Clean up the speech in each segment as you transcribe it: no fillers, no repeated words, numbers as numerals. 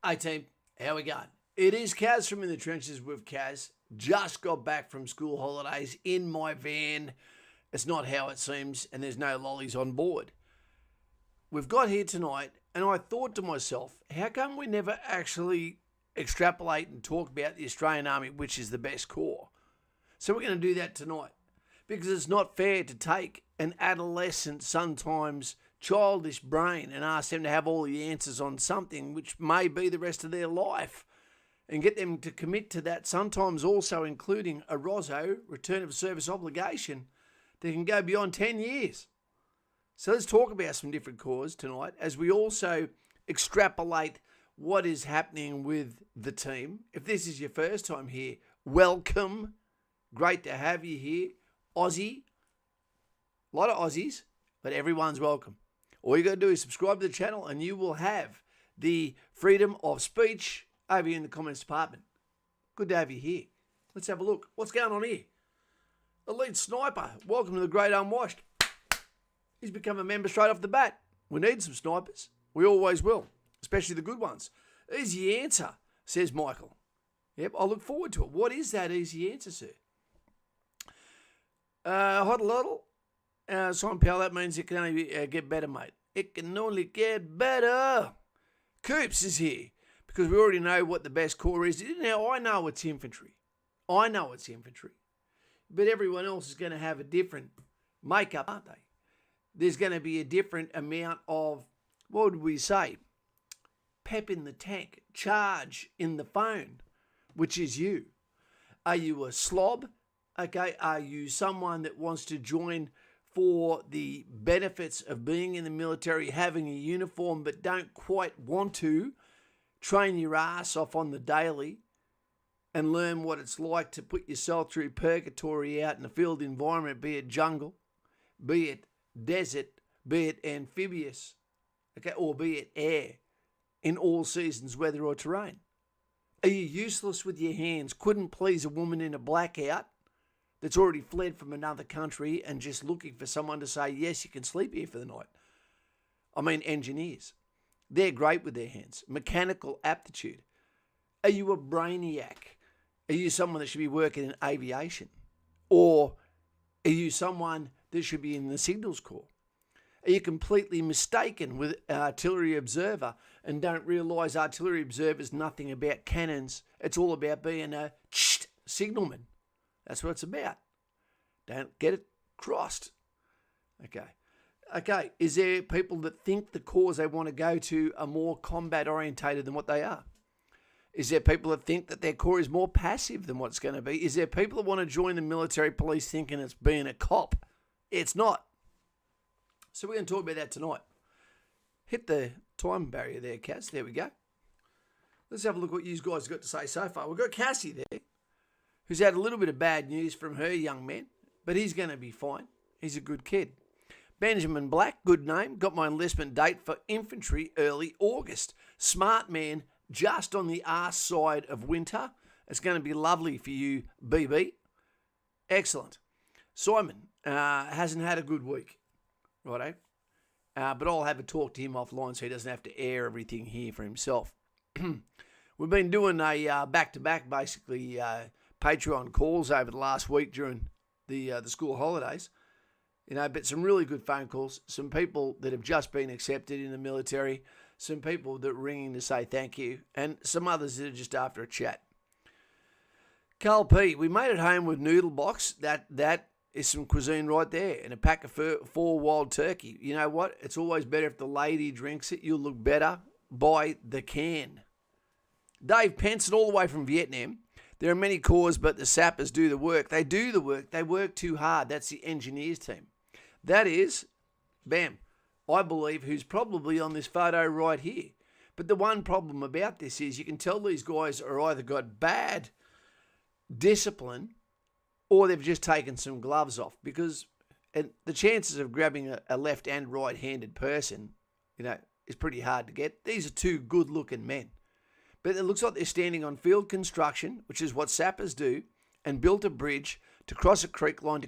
Hey team, how we going? It is Kaz from In the Trenches with Kaz. Just got back from school holidays in my van. It's not how it seems, and there's no lollies on board. We've got here tonight, and I thought to myself, how come we never actually extrapolate and talk about the Australian Army, which is the best corps? So we're going to do that tonight, because it's not fair to take an adolescent, sometimes childish brain and ask them to have all the answers on something which may be the rest of their life and get them to commit to that, sometimes also including a ROSO, return of service obligation, that can go beyond 10 years. So let's talk about some different corps tonight as we also extrapolate what is happening with the team. If this is your first time here, welcome. Great to have you here. Aussie. A lot of Aussies, but everyone's welcome. All you got to do is subscribe to the channel and you will have the freedom of speech over here in the comments department. Good to have you here. Let's have a look. What's going on here? Elite Sniper. Welcome to the Great Unwashed. He's become a member straight off the bat. We need some snipers. We always will, especially the good ones. Easy answer, says Michael. Yep, I look forward to it. What is that easy answer, sir? Hodl. Simon Powell, that means it can only get better, mate. It can only get better. Coops is here because we already know what the best corps is. Now, I know it's infantry. But everyone else is going to have a different makeup, aren't they? There's going to be a different amount of, what would we say, pep in the tank, charge in the phone, which is you. Are you a slob? Okay, are you someone that wants to join for the benefits of being in the military, having a uniform, but don't quite want to train your ass off on the daily and learn what it's like to put yourself through purgatory out in a field environment, be it jungle, be it desert, be it amphibious, okay, or be it air, in all seasons, weather or terrain? Are you useless with your hands, couldn't please a woman in a blackout that's already fled from another country and just looking for someone to say, yes, you can sleep here for the night? I mean, engineers. They're great with their hands. Mechanical aptitude. Are you a brainiac? Are you someone that should be working in aviation? Or are you someone that should be in the signals corps? Are you completely mistaken with artillery observer and don't realise artillery observer is nothing about cannons? It's all about being a signalman. That's what it's about. Don't get it crossed. Okay. Is there people that think the corps they want to go to are more combat orientated than what they are? Is there people that think that their corps is more passive than what it's going to be? Is there people that want to join the military police thinking it's being a cop? It's not. So we're going to talk about that tonight. Hit the time barrier there, Cass. There we go. Let's have a look at what you guys have got to say so far. We've got Cassie there, who's had a little bit of bad news from her young man, but he's going to be fine. He's a good kid. Benjamin Black, good name, got my enlistment date for infantry early August. Smart man, just on the arse side of winter. It's going to be lovely for you, BB. Excellent. Simon hasn't had a good week, righto? But I'll have a talk to him offline so he doesn't have to air everything here for himself. We've been doing a back-to-back, basically, Patreon calls over the last week during the school holidays, but some really good phone calls, some people that have just been accepted in the military, some people that are ringing to say thank you, and some others that are just after a chat. Carl P, we made it home with noodle box. That is some cuisine right there, and a pack of 4 wild turkey. You know what? It's always better if the lady drinks it. You'll look better by the can. Dave Penson, all the way from Vietnam. There are many corps, but the sappers do the work. They do the work. They work too hard. That's the engineers team. That is, bam, I believe, who's probably on this photo right here. But the one problem about this is you can tell these guys are either got bad discipline or they've just taken some gloves off, because the chances of grabbing a left and right-handed person, is pretty hard to get. These are 2 good-looking men. But it looks like they're standing on field construction, which is what sappers do, and built a bridge to cross a creek line to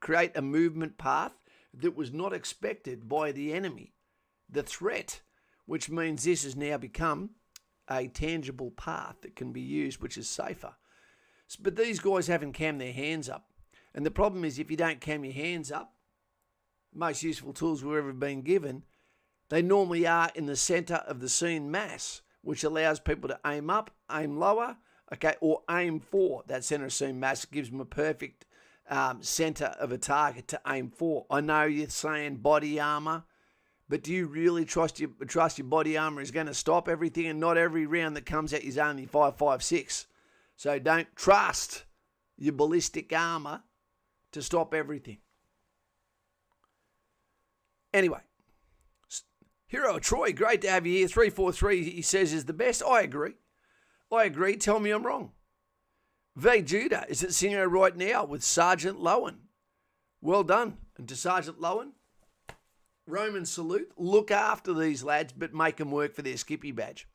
create a movement path that was not expected by the enemy, the threat, which means this has now become a tangible path that can be used, which is safer. But these guys haven't cammed their hands up. And the problem is, if you don't cam your hands up, most useful tools we've ever been given, they normally are in the centre of the scene mass, which allows people to aim up, aim lower, or aim for that centre of scene mass. It gives them a perfect centre of a target to aim for. I know you're saying body armour, but do you really trust your body armour is going to stop everything? And not every round that comes out is only 5.56. So don't trust your ballistic armour to stop everything. Anyway, Hero Troy, great to have you here. 343, he says, is the best. I agree. Tell me I'm wrong. V. Judah is at Singo right now with Sergeant Lowen. Well done. And to Sergeant Lowen, Roman salute. Look after these lads, but make them work for their Skippy badge.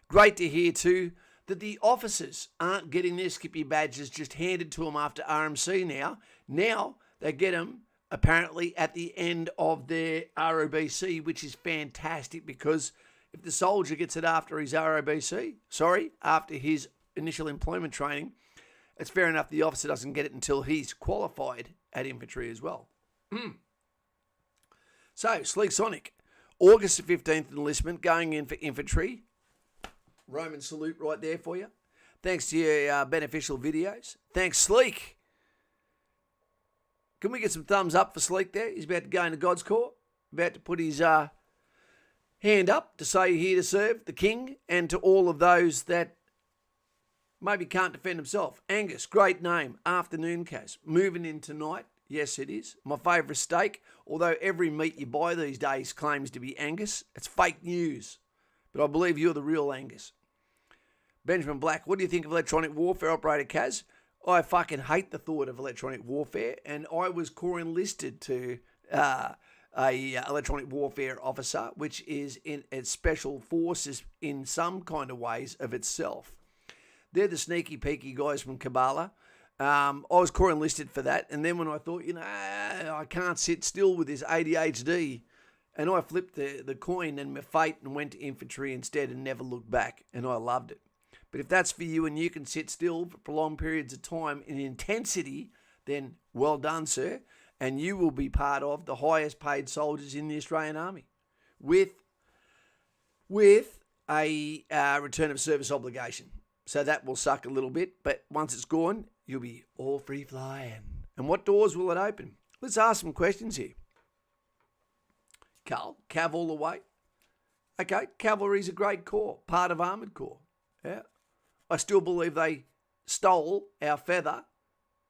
Great to hear too that the officers aren't getting their Skippy badges just handed to them after RMC now. Now they get them apparently at the end of their ROBC, which is fantastic, because if the soldier gets it after his after his initial employment training, it's fair enough the officer doesn't get it until he's qualified at infantry as well. So, Sleek Sonic, August the 15th enlistment, going in for infantry. Roman salute right there for you. Thanks to your beneficial videos. Thanks, Sleek. Can we get some thumbs up for Sleek there? He's about to go into God's Corps. About to put his hand up to say here to serve the King, and to all of those that maybe can't defend himself. Angus, great name. Afternoon Cas. Moving in tonight. Yes, it is. My favourite steak, although every meat you buy these days claims to be Angus. It's fake news. But I believe you're the real Angus. Benjamin Black, what do you think of electronic warfare, Operator Kaz? I fucking hate the thought of electronic warfare, and I was Corps enlisted to a electronic warfare officer, which is in its special forces in some kind of ways of itself. They're the sneaky peeky guys from Kabbalah. I was Corps enlisted for that, and then when I thought, I can't sit still with this ADHD, and I flipped the coin and my fate and went to infantry instead and never looked back, and I loved it. But if that's for you and you can sit still for prolonged periods of time in intensity, then well done, sir. And you will be part of the highest paid soldiers in the Australian Army with a return of service obligation. So that will suck a little bit, but once it's gone, you'll be all free flying. And what doors will it open? Let's ask some questions here. Carl, Cav all the way. Okay, cavalry's a great corps, part of Armoured Corps. Yeah. I still believe they stole our feather,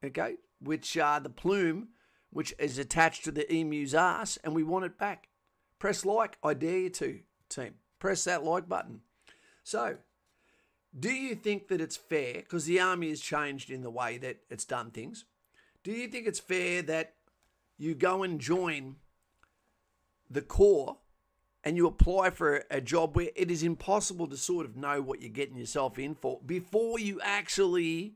okay, which the plume, which is attached to the emu's ass, and we want it back. Press like, I dare you to, team. Press that like button. So, do you think that it's fair, because the Army has changed in the way that it's done things, do you think it's fair that you go and join the Corps and you apply for a job where it is impossible to sort of know what you're getting yourself in for before you actually,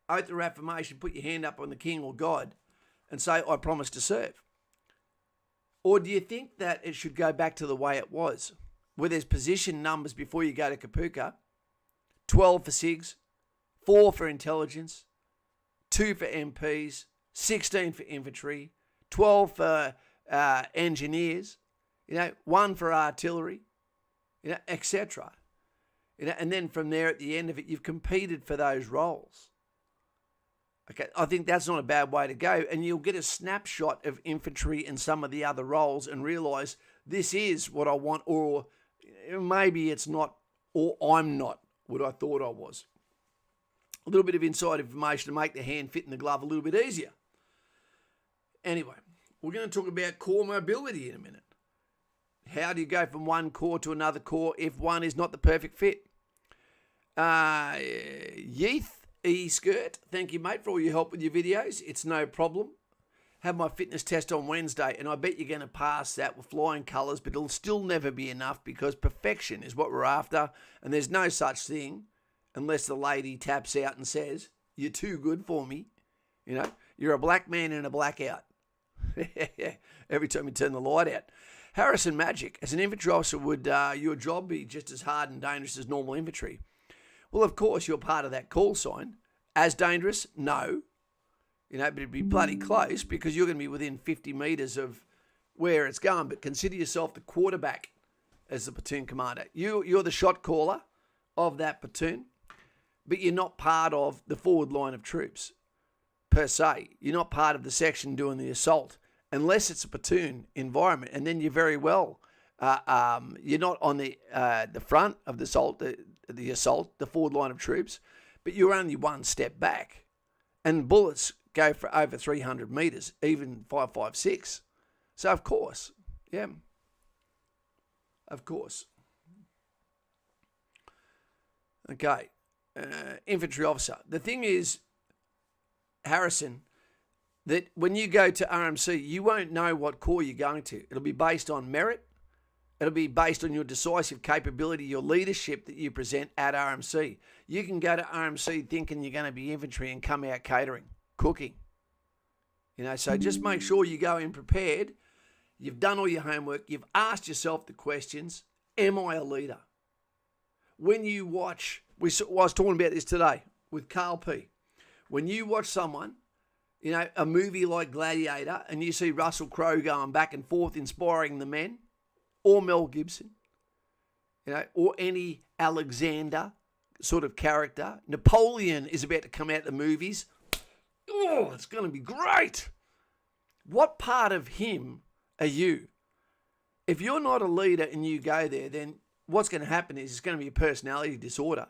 oath or affirmation, put your hand up on the King or God and say, I promise to serve? Or do you think that it should go back to the way it was, where there's position numbers before you go to Kapuka, 12 for SIGs, 4 for intelligence, 2 for MPs, 16 for infantry, 12 for engineers, 1 for artillery, etc. And then from there at the end of it, you've competed for those roles. Okay, I think that's not a bad way to go. And you'll get a snapshot of infantry and some of the other roles and realise this is what I want, or maybe it's not, or I'm not what I thought I was. A little bit of inside information to make the hand fit in the glove a little bit easier. Anyway, we're going to talk about corps mobility in a minute. How do you go from one corps to another corps if one is not the perfect fit? Yeeth E-Skirt, thank you, mate, for all your help with your videos. It's no problem. Have my fitness test on Wednesday, and I bet you're going to pass that with flying colours, but it'll still never be enough because perfection is what we're after, and there's no such thing unless the lady taps out and says, you're too good for me. You're a black man in a blackout. Every time you turn the light out. Harrison Magic, as an infantry officer, would your job be just as hard and dangerous as normal infantry? Well, of course, you're part of that call sign. As dangerous? No. But it'd be bloody close because you're going to be within 50 metres of where it's going. But consider yourself the quarterback as the platoon commander. You're the shot caller of that platoon, but you're not part of the forward line of troops per se. You're not part of the section doing the assault unless it's a platoon environment, and then you're very well. You're not on the front of the assault, the forward line of troops, but you're only one step back, and bullets go for over 300 metres, even 5.56. So of course, yeah, of course. Okay, infantry officer. The thing is, Harrison, that when you go to RMC, you won't know what corps you're going to. It'll be based on merit. It'll be based on your decisive capability, your leadership that you present at RMC. You can go to RMC thinking you're going to be infantry and come out catering, cooking. So just make sure you go in prepared. You've done all your homework. You've asked yourself the questions. Am I a leader? When you watch, I was talking about this today with Carl P. When you watch someone, a movie like Gladiator, and you see Russell Crowe going back and forth inspiring the men, or Mel Gibson, or any Alexander sort of character. Napoleon is about to come out of the movies. Oh, it's going to be great. What part of him are you? If you're not a leader and you go there, then what's going to happen is it's going to be a personality disorder.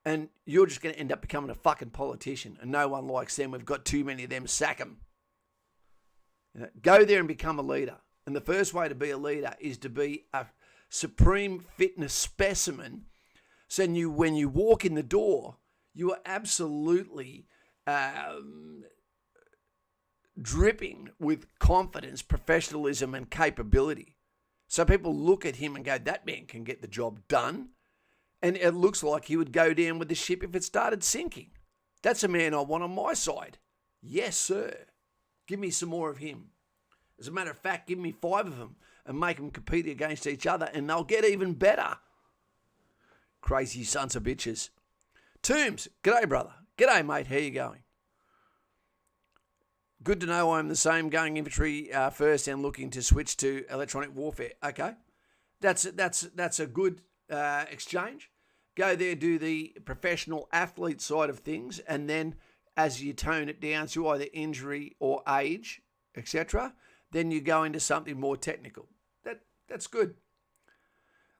And you're just going to end up becoming a fucking politician. And no one likes them. We've got too many of them. Sack them. Go there and become a leader. And the first way to be a leader is to be a supreme fitness specimen. So when you walk in the door, you are absolutely dripping with confidence, professionalism, and capability. So people look at him and go, that man can get the job done. And it looks like he would go down with the ship if it started sinking. That's a man I want on my side. Yes, sir. Give me some more of him. As a matter of fact, give me 5 of them and make them compete against each other and they'll get even better. Crazy sons of bitches. Toombs, g'day, brother. G'day, mate. How you going? Good to know I'm the same, going infantry first and looking to switch to electronic warfare. Okay. That's a good exchange. Go there, do the professional athlete side of things, and then as you tone it down to either injury or age, etc., then you go into something more technical. That's good.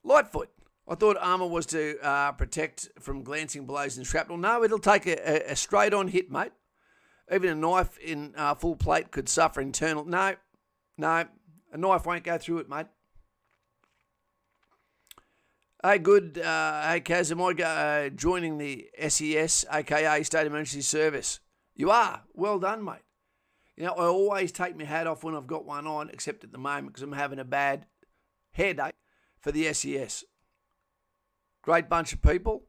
Lightfoot. I thought armour was to protect from glancing blows and shrapnel. No, it'll take a straight-on hit, mate. Even a knife in full plate could suffer internal. No, a knife won't go through it, mate. Hey, good. Hey, Kaz, am I joining the SES, a.k.a. State Emergency Service? You are. Well done, mate. I always take my hat off when I've got one on, except at the moment because I'm having a bad hair day for the SES. Great bunch of people,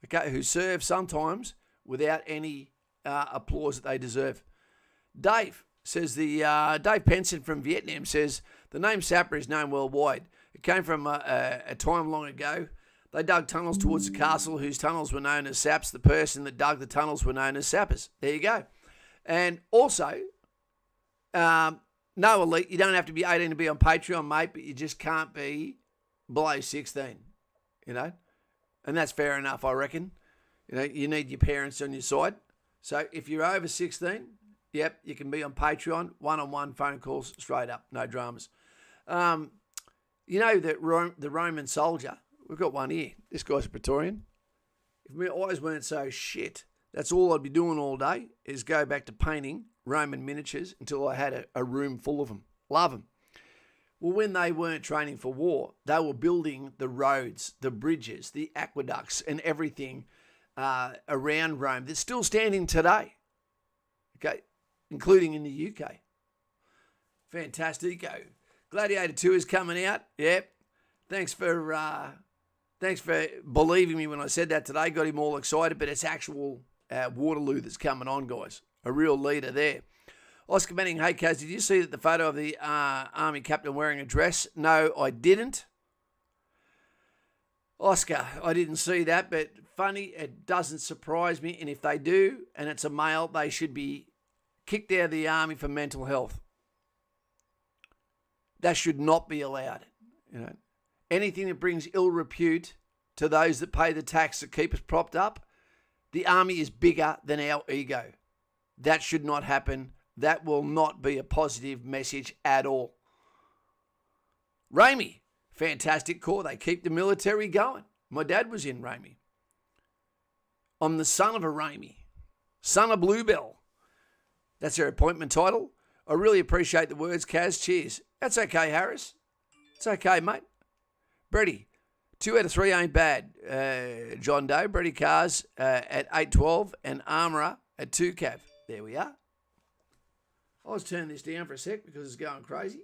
okay, who serve sometimes without any applause that they deserve. Dave says Dave Penson from Vietnam says the name Sapper is known worldwide. It came from a time long ago. They dug tunnels towards the castle, whose tunnels were known as saps. The person that dug the tunnels were known as sappers. There you go. And also, no elite. You don't have to be 18 to be on Patreon, mate, but you just can't be below 16, And that's fair enough, I reckon. You need your parents on your side. So if you're over 16, yep, you can be on Patreon, one-on-one phone calls straight up, no dramas. That the Roman soldier, we've got one here. This guy's a Praetorian. If my eyes weren't so shit, that's all I'd be doing all day is go back to painting Roman miniatures until I had a room full of them. Love them. Well, when they weren't training for war, they were building the roads, the bridges, the aqueducts, and everything around Rome that's still standing today. Okay, including in the UK. Fantastico. Gladiator 2 is coming out. Yep. Thanks for believing me when I said that today. Got him all excited, but it's actual Waterloo that's coming on, guys. A real leader there. Oscar Manning, hey Kaz, did you see that the photo of the Army captain wearing a dress? No, I didn't. Oscar, I didn't see that, but funny, it doesn't surprise me. And if they do, and it's a male, they should be kicked out of the Army for mental health. That should not be allowed. Anything that brings ill repute to those that pay the tax that keep us propped up, the Army is bigger than our ego. That should not happen. That will not be a positive message at all. Ramey, fantastic corps. They keep the military going. My dad was in Ramey. I'm the son of a Ramey, son of Bluebell. That's their appointment title. I really appreciate the words, Kaz. Cheers. That's okay, Harris. It's okay, mate. Brady, 2 out of 3 ain't bad. John Doe, Brady Cars at 812 and Armourer at 2 Cav. There we are. I was turning this down for a sec because it's going crazy.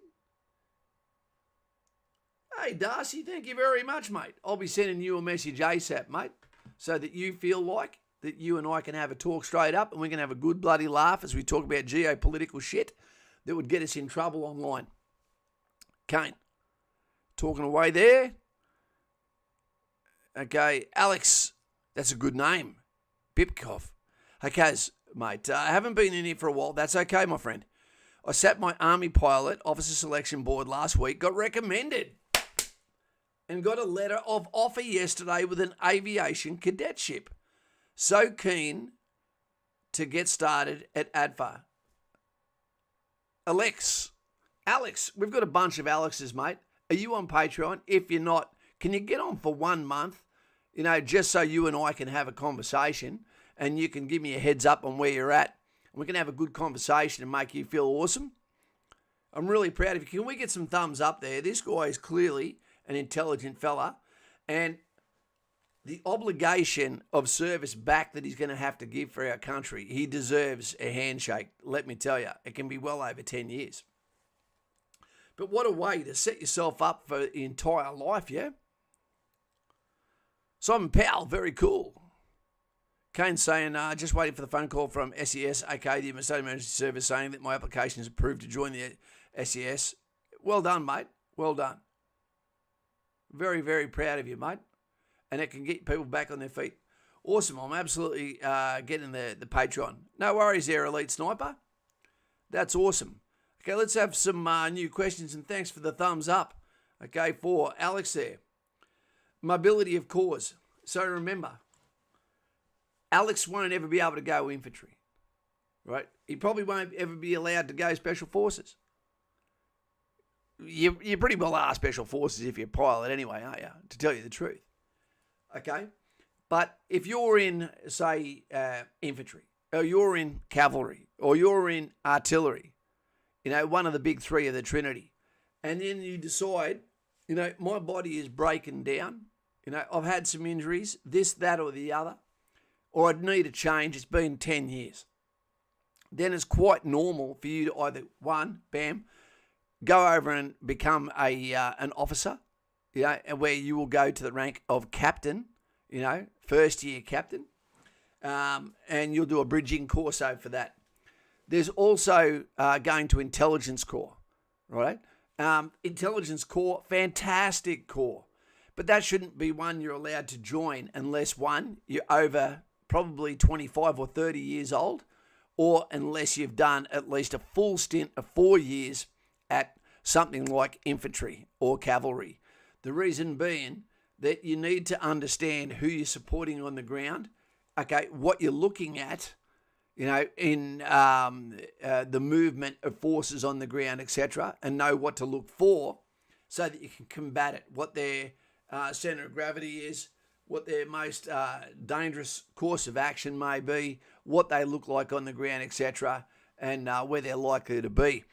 Hey, Darcy, thank you very much, mate. I'll be sending you a message ASAP, mate, so that you feel like that you and I can have a talk straight up and we can have a good bloody laugh as we talk about geopolitical shit that would get us in trouble online. Kane, talking away there. Okay, Alex, that's a good name. Bipkov. Okay, mate, I haven't been in here for a while. That's okay, my friend. I sat my Army pilot officer selection board last week, got recommended, and got a letter of offer yesterday with an aviation cadetship. So keen to get started at ADFA. Alex, we've got a bunch of Alexes, mate. Are you on Patreon? If you're not, can you get on for 1 month, just so you and I can have a conversation and you can give me a heads up on where you're at. We can have a good conversation and make you feel awesome. I'm really proud of you. Can we get some thumbs up there? This guy is clearly an intelligent fella, and the obligation of service back that he's going to have to give for our country, he deserves a handshake, let me tell you. It can be well over 10 years. But what a way to set yourself up for the entire life, yeah? Simon Powell, very cool. Kane's saying, just waiting for the phone call from SES, aka the State Emergency Service, saying that my application is approved to join the SES. Well done, mate. Well done. Very, very proud of you, mate. And it can get people back on their feet. Awesome. I'm absolutely getting the Patreon. No worries there, Elite Sniper. That's awesome. Okay, let's have some new questions, and thanks for the thumbs up. Okay, for Alex there. Mobility of cause. So remember, Alex won't ever be able to go infantry, right? He probably won't ever be allowed to go special forces. You pretty well are special forces if you're a pilot anyway, aren't you? To tell you the truth. Okay? But if you're in, say, infantry, or you're in cavalry, or you're in artillery, one of the big three of the Trinity, and then you decide, my body is breaking down, I've had some injuries, this, that, or the other, or I'd need a change, it's been 10 years. Then it's quite normal for you to either, one, bam, go over and become an officer, where you will go to the rank of captain, first year captain, and you'll do a bridging course over for that. There's also going to intelligence corps, right? Intelligence corps, fantastic corps, but that shouldn't be one you're allowed to join unless, one, you're over probably 25 or 30 years old, or unless you've done at least a full stint of 4 years at something like infantry or cavalry. The reason being that you need to understand who you're supporting on the ground, okay, what you're looking at, in the movement of forces on the ground, etc., and know what to look for so that you can combat it, what their center of gravity is, what their most dangerous course of action may be, what they look like on the ground, etc., and where they're likely to be.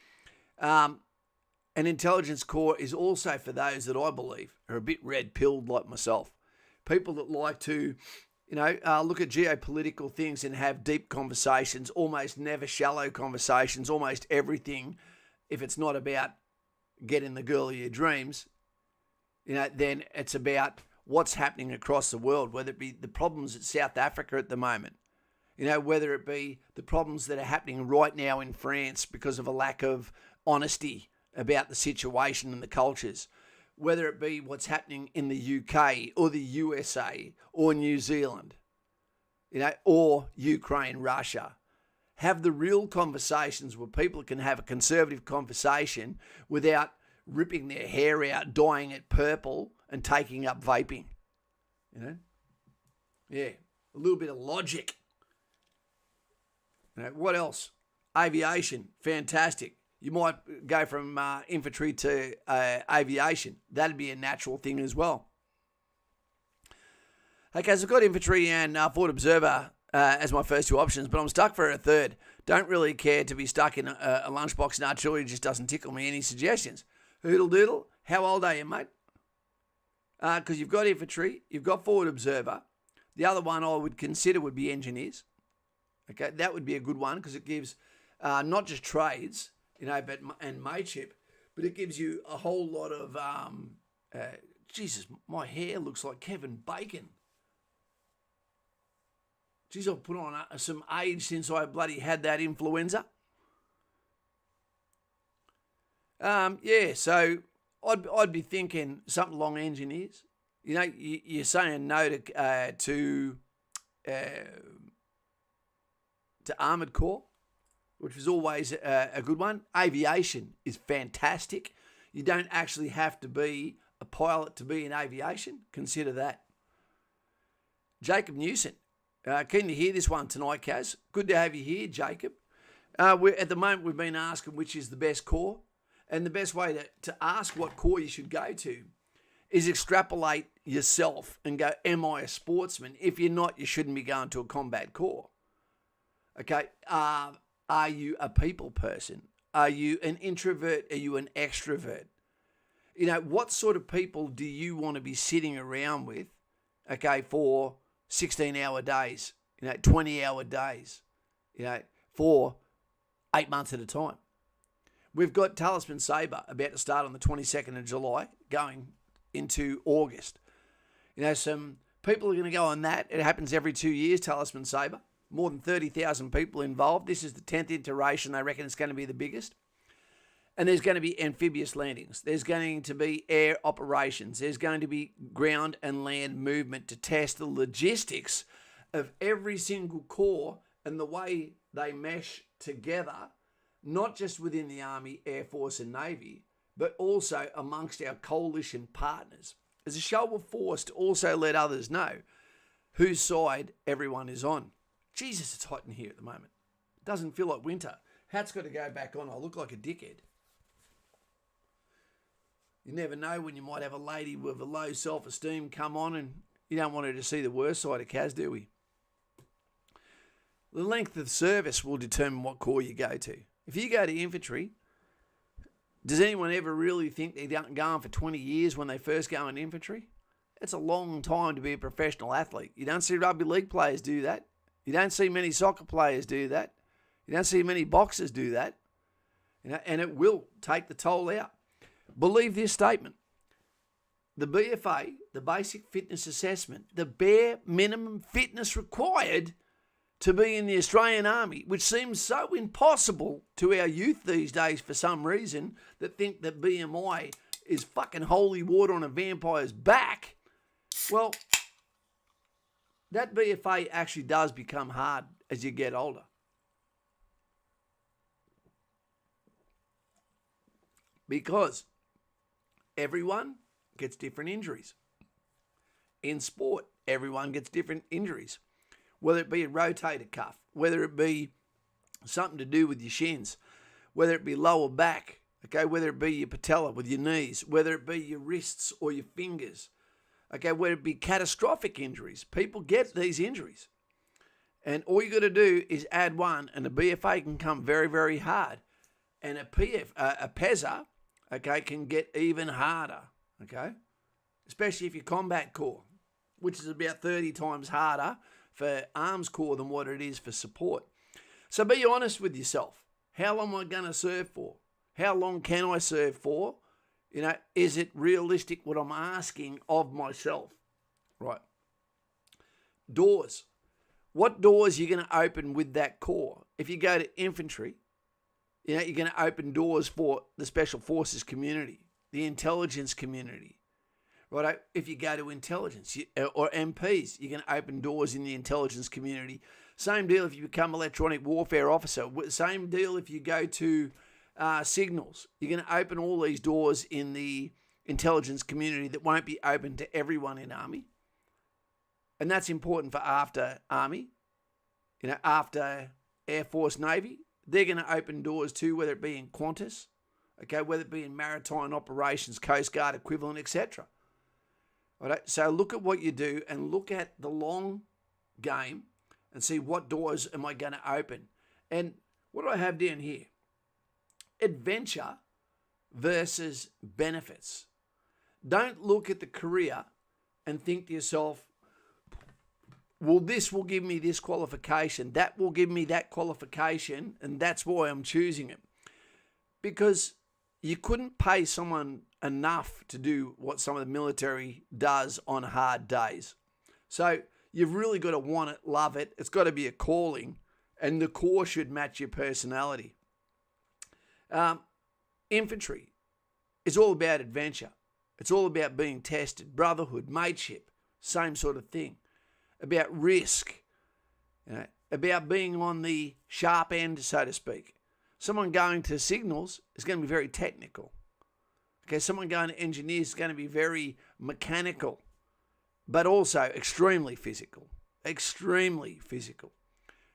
An intelligence corps is also for those that I believe are a bit red-pilled like myself. People that like to, look at geopolitical things and have deep conversations, almost never shallow conversations, almost everything, if it's not about getting the girl of your dreams, then it's about what's happening across the world, whether it be the problems at South Africa at the moment, Whether it be the problems that are happening right now in France because of a lack of honesty about the situation and the cultures, whether it be what's happening in the UK or the USA or New Zealand, or Ukraine, Russia. Have the real conversations where people can have a conservative conversation without ripping their hair out, dyeing it purple, and taking up vaping. Yeah, a little bit of logic. What else? Aviation, fantastic. You might go from infantry to aviation. That'd be a natural thing as well. Okay, so I've got infantry and forward observer as my first two options, but I'm stuck for a third. Don't really care to be stuck in a lunchbox in artillery. Just doesn't tickle me. Any suggestions? Hoodle doodle. How old are you, mate? Because you've got infantry, you've got forward observer. The other one I would consider would be engineers. Okay, that would be a good one because it gives not just trades, and mateship, but it gives you a whole lot of. Jesus, my hair looks like Kevin Bacon. Geez, I've put on some age since I bloody had that influenza. So I'd be thinking something along engineers. You're saying no to Armoured Corps, which was always a good one. Aviation is fantastic. You don't actually have to be a pilot to be in aviation. Consider that. Jacob Newson. Keen to hear this one tonight, Kaz. Good to have you here, Jacob. At the moment, we've been asking which is the best corps. And the best way to ask what corps you should go to is extrapolate yourself and go, am I a sportsman? If you're not, you shouldn't be going to a combat corps. Okay, are you a people person? Are you an introvert? Are you an extrovert? What sort of people do you want to be sitting around with, okay, for 16-hour days, 20-hour days, for 8 months at a time? We've got Talisman Sabre about to start on the 22nd of July, going into August. Some people are going to go on that. It happens every 2 years, Talisman Sabre. More than 30,000 people involved. This is the 10th iteration. They reckon it's going to be the biggest. And there's going to be amphibious landings. There's going to be air operations. There's going to be ground and land movement to test the logistics of every single corps and the way they mesh together, not just within the Army, Air Force and Navy, but also amongst our coalition partners. As a show of force to also let others know whose side everyone is on. Jesus, it's hot in here at the moment. It doesn't feel like winter. Hat's got to go back on. I look like a dickhead. You never know when you might have a lady with a low self-esteem come on, and you don't want her to see the worst side of Kaz, do we? The length of service will determine what corps you go to. If you go to infantry, does anyone ever really think they're going for 20 years when they first go in infantry? It's a long time to be a professional athlete. You don't see rugby league players do that. You don't see many soccer players do that. You don't see many boxers do that. And it will take the toll out. Believe this statement. The BFA, the Basic Fitness Assessment, the bare minimum fitness required to be in the Australian Army, which seems so impossible to our youth these days for some reason, that think that BMI is fucking holy water on a vampire's back. Well, that BFA actually does become hard as you get older. Because everyone gets different injuries. In sport, everyone gets different injuries. Whether it be a rotator cuff, whether it be something to do with your shins, whether it be lower back, okay, whether it be your patella with your knees, whether it be your wrists or your fingers, okay, whether it be catastrophic injuries. People get these injuries. And all you got to do is add one, and the BFA can come very, very hard. And a PESA, okay, can get even harder, okay, especially if you're combat corps, which is about 30 times harder for arms corps than what it is for support. So be honest with yourself. How long am I going to serve for? How long can I serve for? Is it realistic what I'm asking of myself? Right. Doors. What doors are you going to open with that corps? If you go to infantry, you're going to open doors for the Special Forces community, the intelligence community. Right? If you go to intelligence or MPs, you're going to open doors in the intelligence community. Same deal if you become electronic warfare officer. Same deal if you go to signals. You're going to open all these doors in the intelligence community that won't be open to everyone in Army. And that's important for after Army, after Air Force, Navy. They're going to open doors too, whether it be in Qantas, okay, whether it be in maritime operations, Coast Guard equivalent, etc. All right, so look at what you do and look at the long game and see what doors am I going to open. And what do I have down here? Adventure versus benefits. Don't look at the career and think to yourself, well, this will give me this qualification, that will give me that qualification, and that's why I'm choosing it. Because you couldn't pay someone enough to do what some of the military does on hard days. So you've really got to want it, love it. It's got to be a calling, and the corps should match your personality. Infantry is all about adventure. It's all about being tested, brotherhood, mateship, same sort of thing. About risk, about being on the sharp end, so to speak. Someone going to signals is going to be very technical. Okay, someone going to engineers is going to be very mechanical, but also extremely physical. Extremely physical.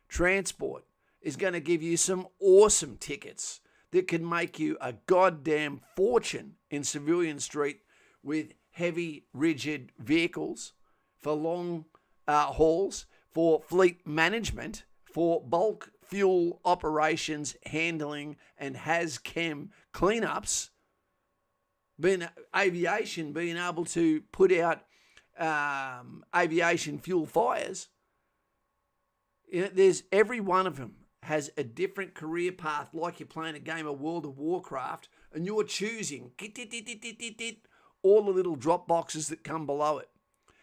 Transport is going to give you some awesome tickets that can make you a goddamn fortune in civilian street with heavy, rigid vehicles for long hauls, for fleet management, for bulk fuel operations, handling, and has-chem cleanups. Aviation being able to put out aviation fuel fires. There's every one of them has a different career path, like you're playing a game of World of Warcraft, and you're choosing all the little drop boxes that come below it.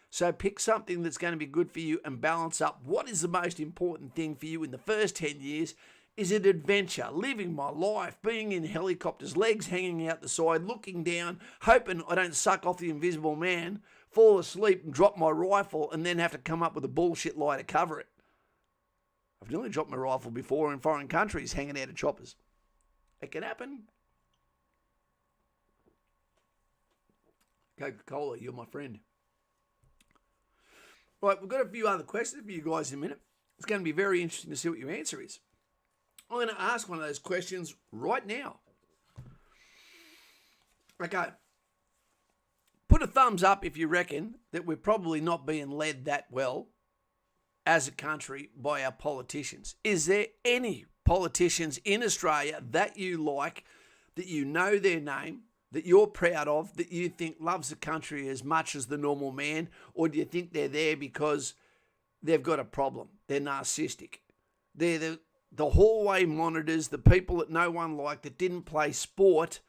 So pick something that's going to be good for you and balance up. What is the most important thing for you in the first 10 years? Is it adventure, living my life, being in helicopters, legs hanging out the side, looking down, hoping I don't suck off the invisible man, fall asleep and drop my rifle and then have to come up with a bullshit lie to cover it? I've nearly dropped my rifle before in foreign countries hanging out of choppers. It can happen. Coca-Cola, you're my friend. Right, we've got a few other questions for you guys in a minute. It's going to be very interesting to see what your answer is. I'm going to ask one of those questions right now. Okay. Put a thumbs up if you reckon that we're probably not being led that well as a country by our politicians. Is there any politicians in Australia that you like, that you know their name, that you're proud of, that you think loves the country as much as the normal man? Or do you think they're there because they've got a problem? They're narcissistic. They're the hallway monitors, the people that no one liked, that didn't play sport,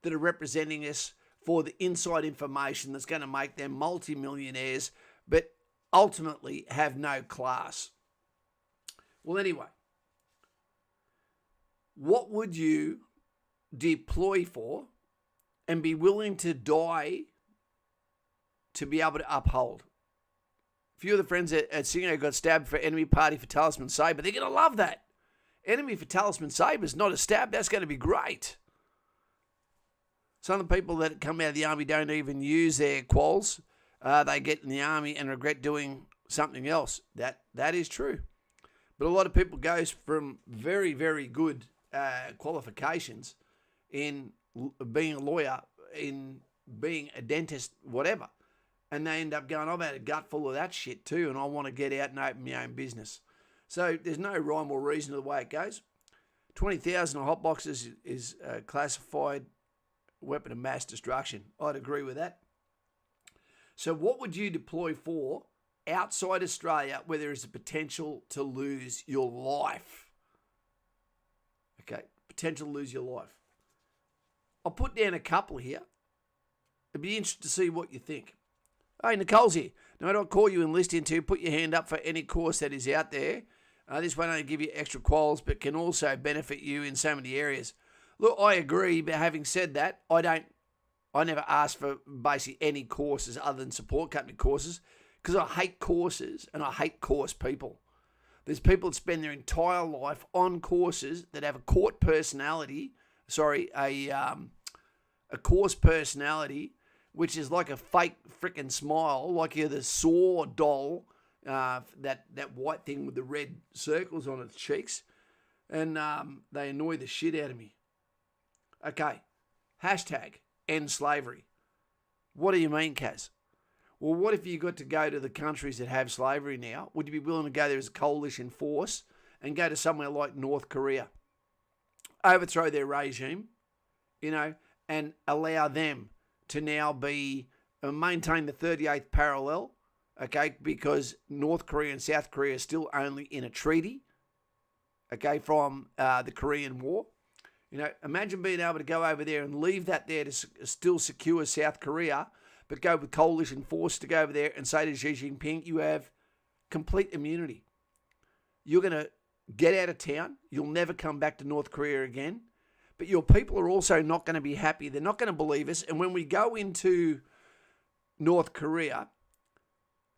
that are representing us for the inside information that's going to make them multimillionaires, but ultimately have no class. Well, anyway, what would you deploy for and be willing to die to be able to uphold? A few of the friends at Singo got stabbed for enemy party for talisman sabre. They're going to love that. Enemy for talisman sabre is not a stab. That's going to be great. Some of the people that come out of the army don't even use their quals. They get in the army and regret doing something else. That is true. But a lot of people goes from very, very good qualifications in being a lawyer, in being a dentist, whatever. And they end up going, I've had a gut full of that shit too, and I want to get out and open my own business. So there's no rhyme or reason to the way it goes. 20,000 hot boxes is a classified weapon of mass destruction. I'd agree with that. So what would you deploy for outside Australia where there is a potential to lose your life? Okay, potential to lose your life. I'll put down a couple here. It'd be interesting to see what you think. Hey, Nicole's here. Note what corps you enlist into, put your hand up for any course that is out there. This won't only give you extra quals, but can also benefit you in so many areas. Look, I agree, but having said that, I never ask for basically any courses other than support company courses because I hate courses and I hate course people. There's people that spend their entire life on courses that have a course personality, which is like a fake freaking smile, like you're the Saw doll, that white thing with the red circles on its cheeks, and they annoy the shit out of me. Okay, hashtag end slavery. What do you mean, Kaz? Well, what if you got to go to the countries that have slavery now? Would you be willing to go there as a coalition force and go to somewhere like North Korea, overthrow their regime, and allow them to now be maintain the 38th parallel, okay, because North Korea and South Korea are still only in a treaty, okay, from the Korean War. Imagine being able to go over there and leave that there to still secure South Korea, but go with coalition force to go over there and say to Xi Jinping, you have complete immunity. You're going to get out of town. You'll never come back to North Korea again. But your people are also not going to be happy. They're not going to believe us. And when we go into North Korea,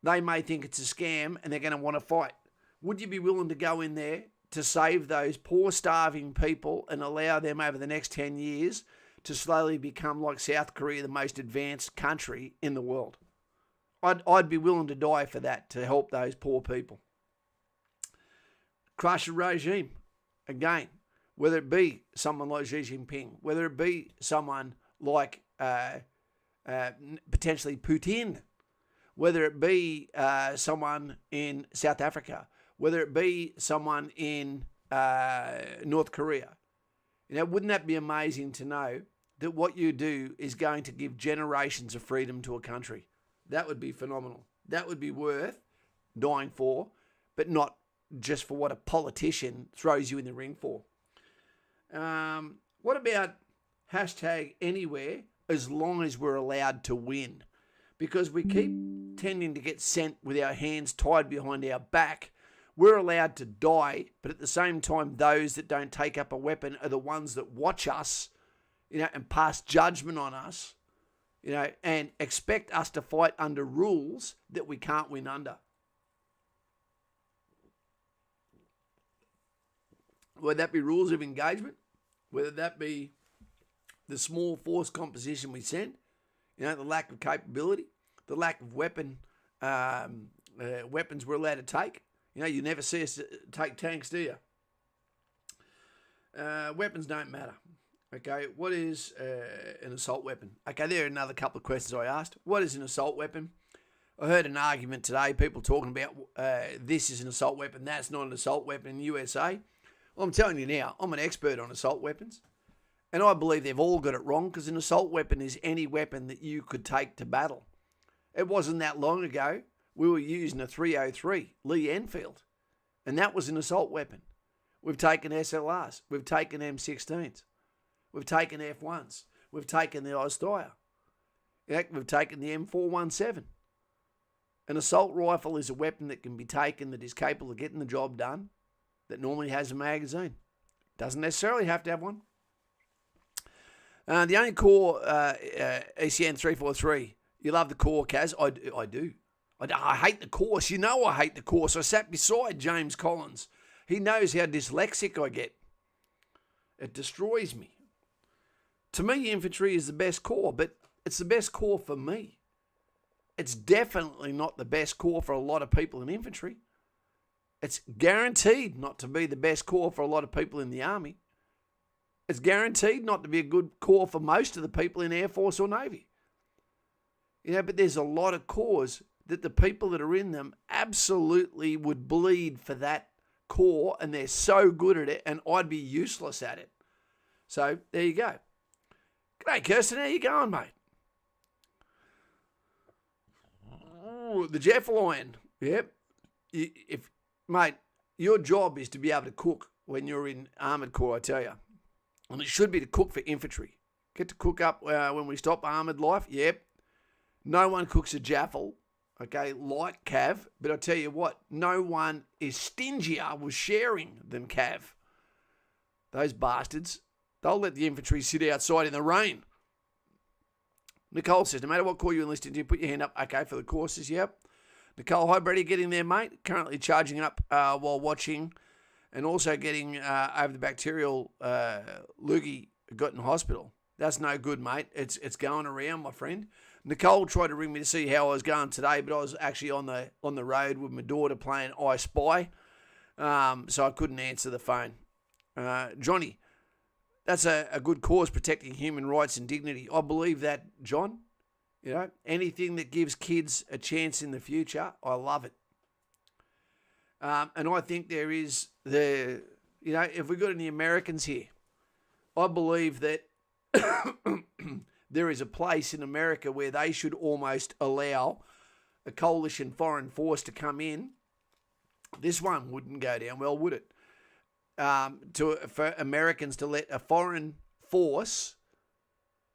they may think it's a scam and they're going to want to fight. Would you be willing to go in there to save those poor, starving people and allow them over the next 10 years to slowly become like South Korea, the most advanced country in the world? I'd be willing to die for that, to help those poor people. Crush a regime. Again, whether it be someone like Xi Jinping, whether it be someone like potentially Putin, whether it be someone in South Africa, whether it be someone in North Korea. Wouldn't that be amazing to know that what you do is going to give generations of freedom to a country? That would be phenomenal. That would be worth dying for, but not just for what a politician throws you in the ring for. What about hashtag anywhere as long as we're allowed to win? Because we keep tending to get sent with our hands tied behind our back. We're allowed to die, but at the same time, those that don't take up a weapon are the ones that watch us, and pass judgment on us, and expect us to fight under rules that we can't win under. Whether that be rules of engagement, whether that be the small force composition we send, the lack of capability, the lack of weapons we're allowed to take. You never see us take tanks, do you? Weapons don't matter. Okay, what is an assault weapon? Okay, there are another couple of questions I asked. What is an assault weapon? I heard an argument today, people talking about this is an assault weapon, that's not an assault weapon in the USA. Well, I'm telling you now, I'm an expert on assault weapons, and I believe they've all got it wrong, because an assault weapon is any weapon that you could take to battle. It wasn't that long ago we were using a 303 Lee Enfield, and that was an assault weapon. We've taken SLRs, we've taken M16s, we've taken F1s, we've taken the Ostaya, we've taken the M417. An assault rifle is a weapon that can be taken that is capable of getting the job done, that normally has a magazine. Doesn't necessarily have to have one. The only core, ECN 343. You love the core, Kaz? I do. I hate the course. I hate the course. I sat beside James Collins. He knows how dyslexic I get. It destroys me. To me, infantry is the best corps, but it's the best corps for me. It's definitely not the best corps for a lot of people in infantry. It's guaranteed not to be the best corps for a lot of people in the Army. It's guaranteed not to be a good corps for most of the people in Air Force or Navy. But there's a lot of corps that the people that are in them absolutely would bleed for that corps, and they're so good at it, and I'd be useless at it. So there you go. G'day, Kirsten. How you going, mate? Ooh, the Jeff Lion. Yep. Mate, your job is to be able to cook when you're in Armoured Corps, I tell you. And it should be to cook for infantry. Get to cook up when we stop armoured life. Yep. No one cooks a jaffle okay, like Cav, but I tell you what, no one is stingier with sharing than Cav. Those bastards, they'll let the infantry sit outside in the rain. Nicole says, no matter what corps you're enlisted to, put your hand up. Okay, for the courses, yep. Nicole, hi, Brady, getting there, mate. Currently charging up while watching, and also getting over the bacterial loogie got in hospital. That's no good, mate. It's going around, my friend. Nicole tried to ring me to see how I was going today, but I was actually on the road with my daughter playing I Spy, so I couldn't answer the phone. Johnny, that's a good cause, protecting human rights and dignity. I believe that, John. You know, anything that gives kids a chance in the future, I love it. And I think there is if we've got any Americans here, I believe that there is a place in America where they should almost allow a coalition foreign force to come in. This one wouldn't go down well, would it? For Americans to let a foreign force,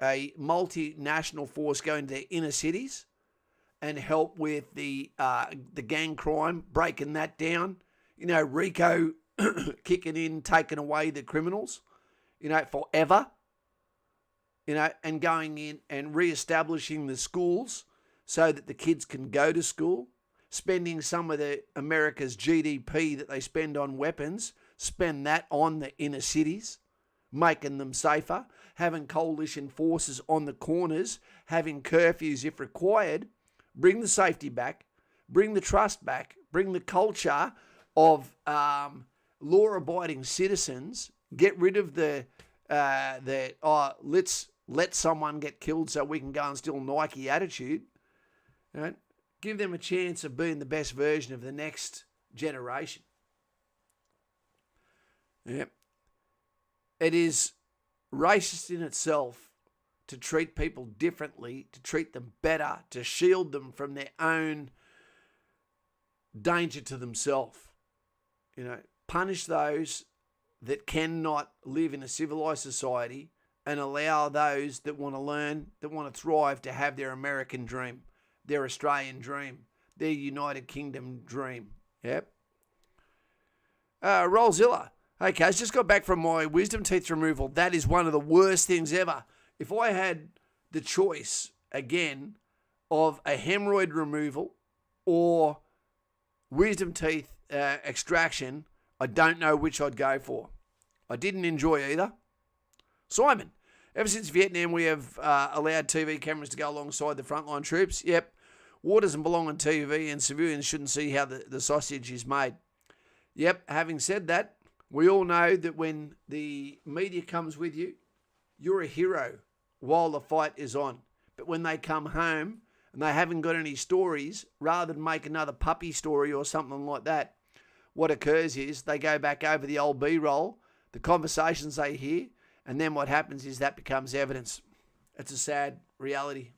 a multinational force, go into their inner cities and help with the gang crime, breaking that down. You know, Rico kicking in, taking away the criminals, forever. And going in and re-establishing the schools so that the kids can go to school, spending some of America's GDP that they spend on weapons, spend that on the inner cities, making them safer, having coalition forces on the corners, having curfews if required, bring the safety back, bring the trust back, bring the culture of law-abiding citizens, get rid of let's let someone get killed so we can go and steal Nike attitude. Right? Give them a chance of being the best version of the next generation. Yep. It is racist in itself to treat people differently, to treat them better, to shield them from their own danger to themselves. Punish those that cannot live in a civilized society and allow those that want to learn, that want to thrive, to have their American dream, their Australian dream, their United Kingdom dream. Yep. Rollzilla. Okay, I just got back from my wisdom teeth removal. That is one of the worst things ever. If I had the choice, again, of a hemorrhoid removal or wisdom teeth extraction, I don't know which I'd go for. I didn't enjoy either. Simon, ever since Vietnam, we have allowed TV cameras to go alongside the frontline troops. Yep. War doesn't belong on TV, and civilians shouldn't see how the sausage is made. Yep. Having said that, we all know that when the media comes with you, you're a hero while the fight is on. But when they come home and they haven't got any stories, rather than make another puppy story or something like that, what occurs is they go back over the old B-roll, the conversations they hear, and then what happens is that becomes evidence. It's a sad reality.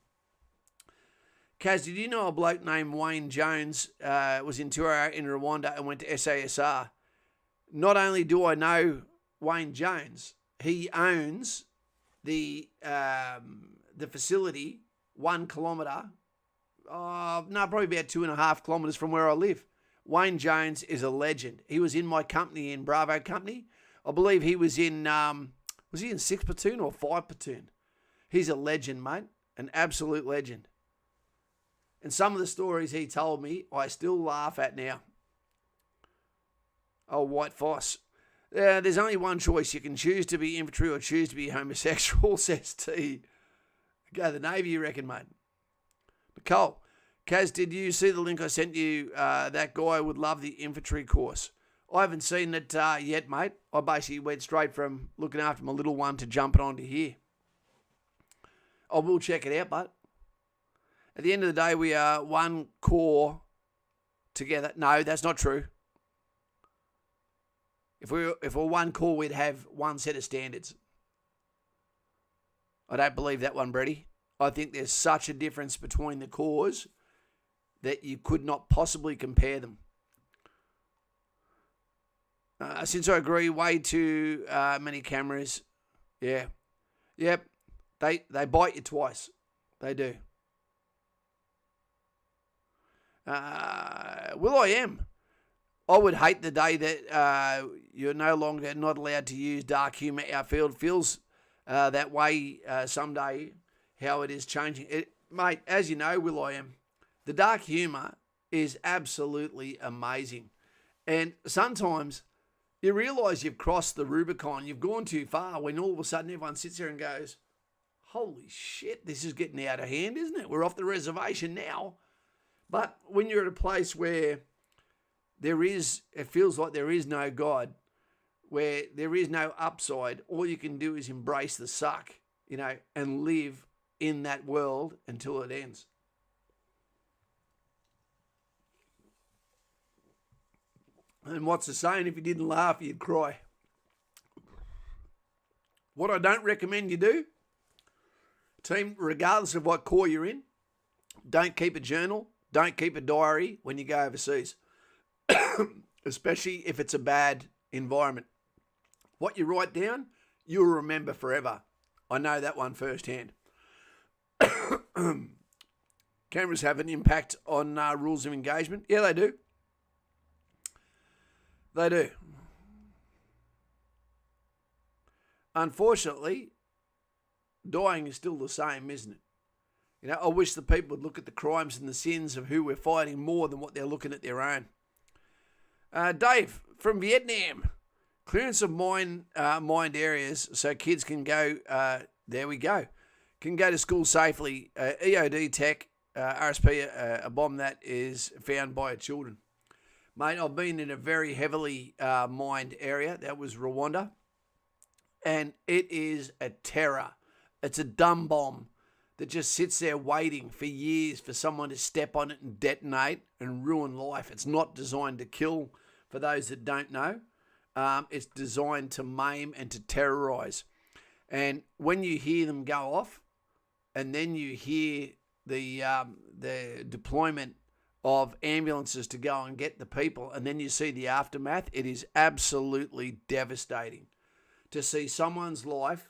Kaz, did you know a bloke named Wayne Jones was in tour in Rwanda and went to SASR? Not only do I know Wayne Jones, he owns the facility 1 kilometre, probably about 2.5 kilometres from where I live. Wayne Jones is a legend. He was in my company, in Bravo Company. I believe he was in, was he in 6th Platoon or 5th Platoon? He's a legend, mate. An absolute legend. And some of the stories he told me, I still laugh at now. Oh, White Foss. There's only one choice. You can choose to be infantry or choose to be homosexual, says T. Go the Navy, you reckon, mate? Nicole. Kaz, did you see the link I sent you? That guy would love the infantry course. I haven't seen it yet, mate. I basically went straight from looking after my little one to jumping onto here. I will check it out, but at the end of the day, we are one corps together. No, that's not true. If we're one corps, we'd have one set of standards. I don't believe that one, Brady. I think there's such a difference between the corps that you could not possibly compare them. Since I agree, way too many cameras. Yeah. Yep. They bite you twice. They do. Will.i.am. I would hate the day that you're no longer not allowed to use dark humour outfield. Feels that way someday, how it is changing. Mate, as you know, Will.i.am, the dark humour is absolutely amazing. And sometimes you realise you've crossed the Rubicon, you've gone too far, when all of a sudden everyone sits there and goes, holy shit, this is getting out of hand, isn't it? We're off the reservation now. But when you're at a place where it feels like there is no God, where there is no upside, all you can do is embrace the suck, and live in that world until it ends. And what's the saying? If you didn't laugh, you'd cry. What I don't recommend you do, team, regardless of what corps you're in, don't keep a journal, don't keep a diary when you go overseas, especially if it's a bad environment. What you write down, you'll remember forever. I know that one firsthand. Cameras have an impact on rules of engagement. Yeah, they do. They do. Unfortunately, dying is still the same, isn't it? I wish the people would look at the crimes and the sins of who we're fighting more than what they're looking at their own. Dave, from Vietnam, clearance of mined areas so kids can go, there we go, can go to school safely. EOD tech, RSP, a bomb that is found by children. Mate, I've been in a very heavily mined area. That was Rwanda. And it is a terror. It's a dumb bomb that just sits there waiting for years for someone to step on it and detonate and ruin life. It's not designed to kill, for those that don't know. It's designed to maim and to terrorise. And when you hear them go off, and then you hear the deployment of ambulances to go and get the people, and then you see the aftermath, it is absolutely devastating to see someone's life,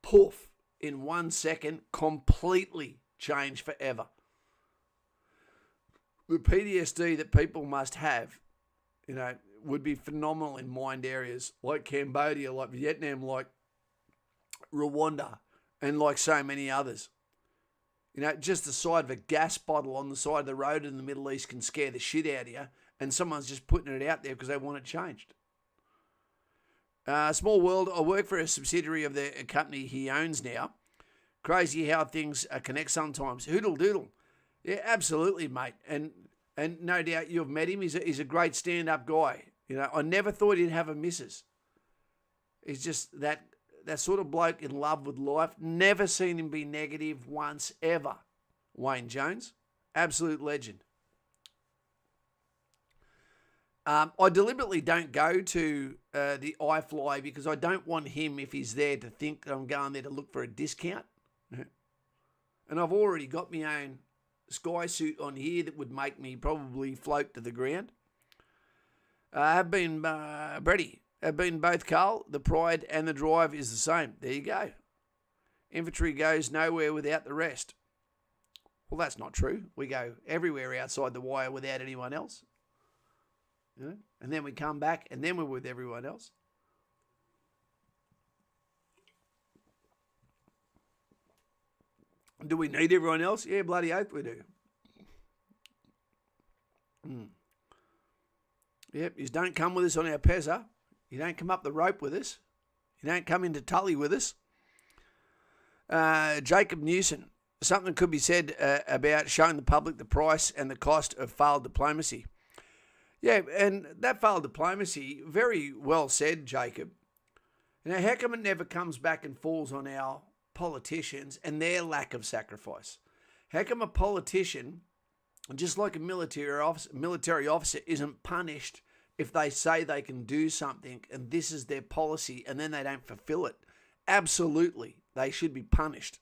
poof, in 1 second, completely change forever. The PTSD that people must have, would be phenomenal in mined areas like Cambodia, like Vietnam, like Rwanda, and like so many others. Just the side of a gas bottle on the side of the road in the Middle East can scare the shit out of you, and someone's just putting it out there because they want it changed. Small world. I work for a subsidiary of the company he owns now. Crazy how things connect sometimes. Hoodle doodle. Yeah, absolutely, mate. And no doubt you've met him. He's a great stand-up guy. I never thought he'd have a missus. He's just that sort of bloke in love with life. Never seen him be negative once ever. Wayne Jones, absolute legend. I deliberately don't go to the iFly because I don't want him, if he's there, to think that I'm going there to look for a discount. And I've already got my own sky suit on here that would make me probably float to the ground. I've been Brady. Have been both, Carl. The pride and the drive is the same. There you go. Infantry goes nowhere without the rest. Well, that's not true. We go everywhere outside the wire without anyone else. And then we come back, and then we're with everyone else. Do we need everyone else? Yeah, bloody oath we do. Yep, you don't come with us on our Pezza. You don't come up the rope with us. You don't come into Tully with us. Jacob Newson. Something could be said about showing the public the price and the cost of failed diplomacy. Yeah, and that failed diplomacy, very well said, Jacob. How come it never comes back and falls on our politicians and their lack of sacrifice? How come a politician, just like a military officer, isn't punished if they say they can do something and this is their policy and then they don't fulfill it? Absolutely, they should be punished.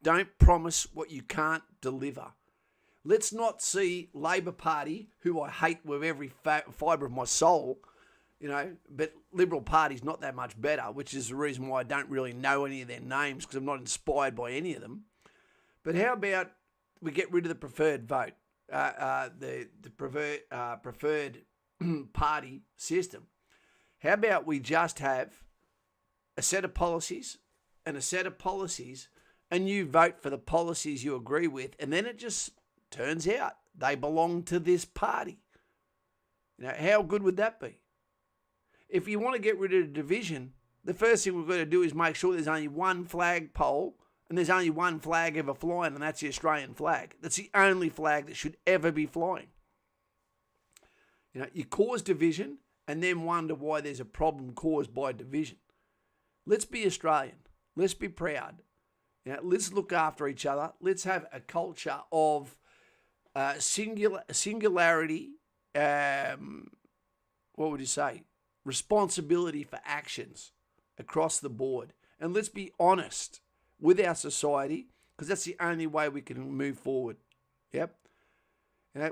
Don't promise what you can't deliver. Let's not see Labor Party, who I hate with every fibre of my soul, but Liberal Party's not that much better, which is the reason why I don't really know any of their names because I'm not inspired by any of them. But how about we get rid of the preferred vote, the preferred party system? How about we just have a set of policies and a set of policies, and you vote for the policies you agree with, and then it just turns out they belong to this party? How good would that be? If you want to get rid of the division, the first thing we've got to do is make sure there's only one flagpole and there's only one flag ever flying, and that's the Australian flag. That's the only flag that should ever be flying. You cause division and then wonder why there's a problem caused by division. Let's be Australian. Let's be proud. Let's look after each other. Let's have a culture of singularity. What would you say? Responsibility for actions across the board. And let's be honest with our society, because that's the only way we can move forward. Yep.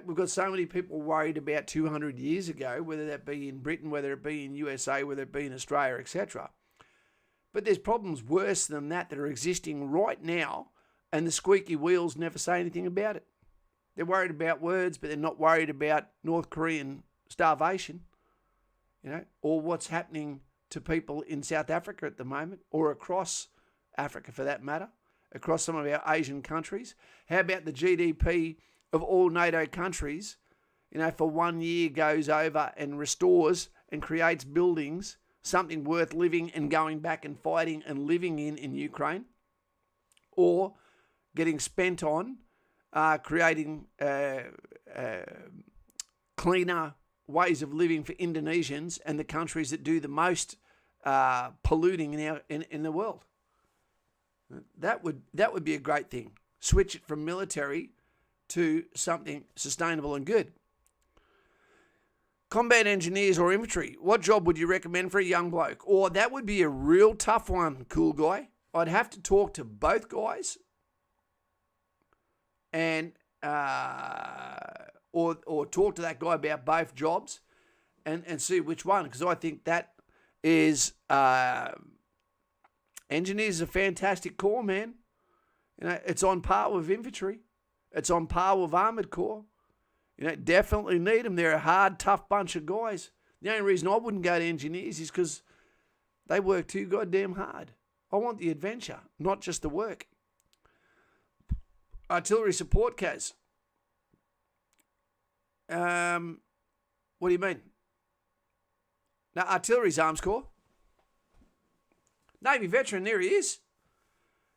We've got so many people worried about 200 years ago, whether that be in Britain, whether it be in USA, whether it be in Australia, etc. But there's problems worse than that are existing right now, and the squeaky wheels never say anything about it. They're worried about words, but they're not worried about North Korean starvation, or what's happening to people in South Africa at the moment, or across Africa for that matter, across some of our Asian countries. How about the GDP of all NATO countries, for 1 year goes over and restores and creates buildings, something worth living and going back and fighting and living in Ukraine, or getting spent on creating cleaner ways of living for Indonesians and the countries that do the most polluting in the world. That would be a great thing. Switch it from military to something sustainable and good. Combat engineers or infantry, what job would you recommend for a young bloke? Or that would be a real tough one, cool guy. I'd have to talk to both guys and or talk to that guy about both jobs and see which one, because I think that is engineers is a fantastic corps, man. It's on par with infantry. It's on par with armoured corps. Definitely need them. They're a hard, tough bunch of guys. The only reason I wouldn't go to engineers is because they work too goddamn hard. I want the adventure, not just the work. Artillery support, Kaz. What do you mean? Now, artillery's arms corps. Navy veteran, there he is.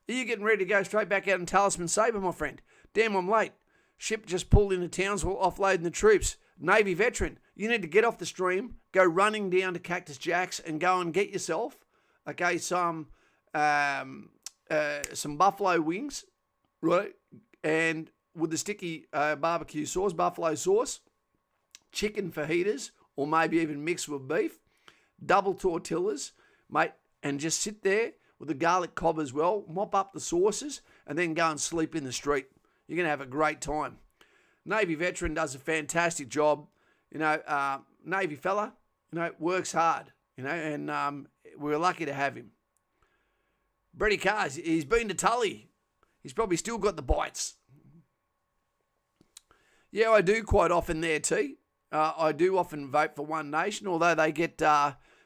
Are you getting ready to go straight back out in Talisman Sabre, my friend? Damn, I'm late. Ship just pulled into Townsville, offloading the troops. Navy veteran, you need to get off the stream, go running down to Cactus Jack's and go and get yourself, some buffalo wings, right? And with the sticky barbecue sauce, buffalo sauce, chicken fajitas, or maybe even mixed with beef, double tortillas, mate, and just sit there with the garlic cob as well, mop up the sauces, and then go and sleep in the street. You're going to have a great time. Navy veteran does a fantastic job. Navy fella, works hard, and we're lucky to have him. Brady Cars, he's been to Tully. He's probably still got the bites. Yeah, I do quite often there, T. I do often vote for One Nation, although they get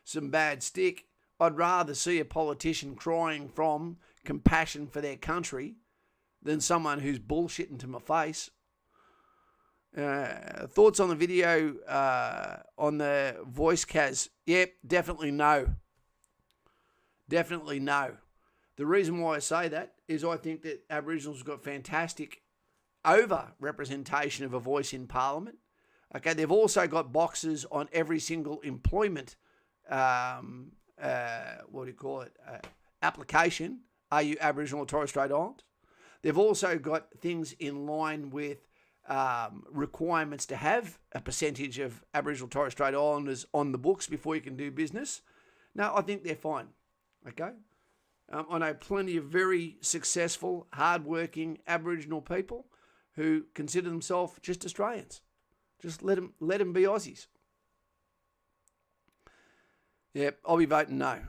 some bad stick. I'd rather see a politician crying from compassion for their country than someone who's bullshitting to my face. Thoughts on the video on the voice, Kaz? Yep, definitely no. Definitely no. The reason why I say that is I think that Aboriginals have got fantastic over-representation of a voice in Parliament. Okay, they've also got boxes on every single employment, application. Are you Aboriginal or Torres Strait Islanders? They've also got things in line with requirements to have a percentage of Aboriginal Torres Strait Islanders on the books before you can do business. No, I think they're fine. Okay? I know plenty of very successful, hard-working Aboriginal people who consider themselves just Australians. Just let them be Aussies. Yep, I'll be voting no.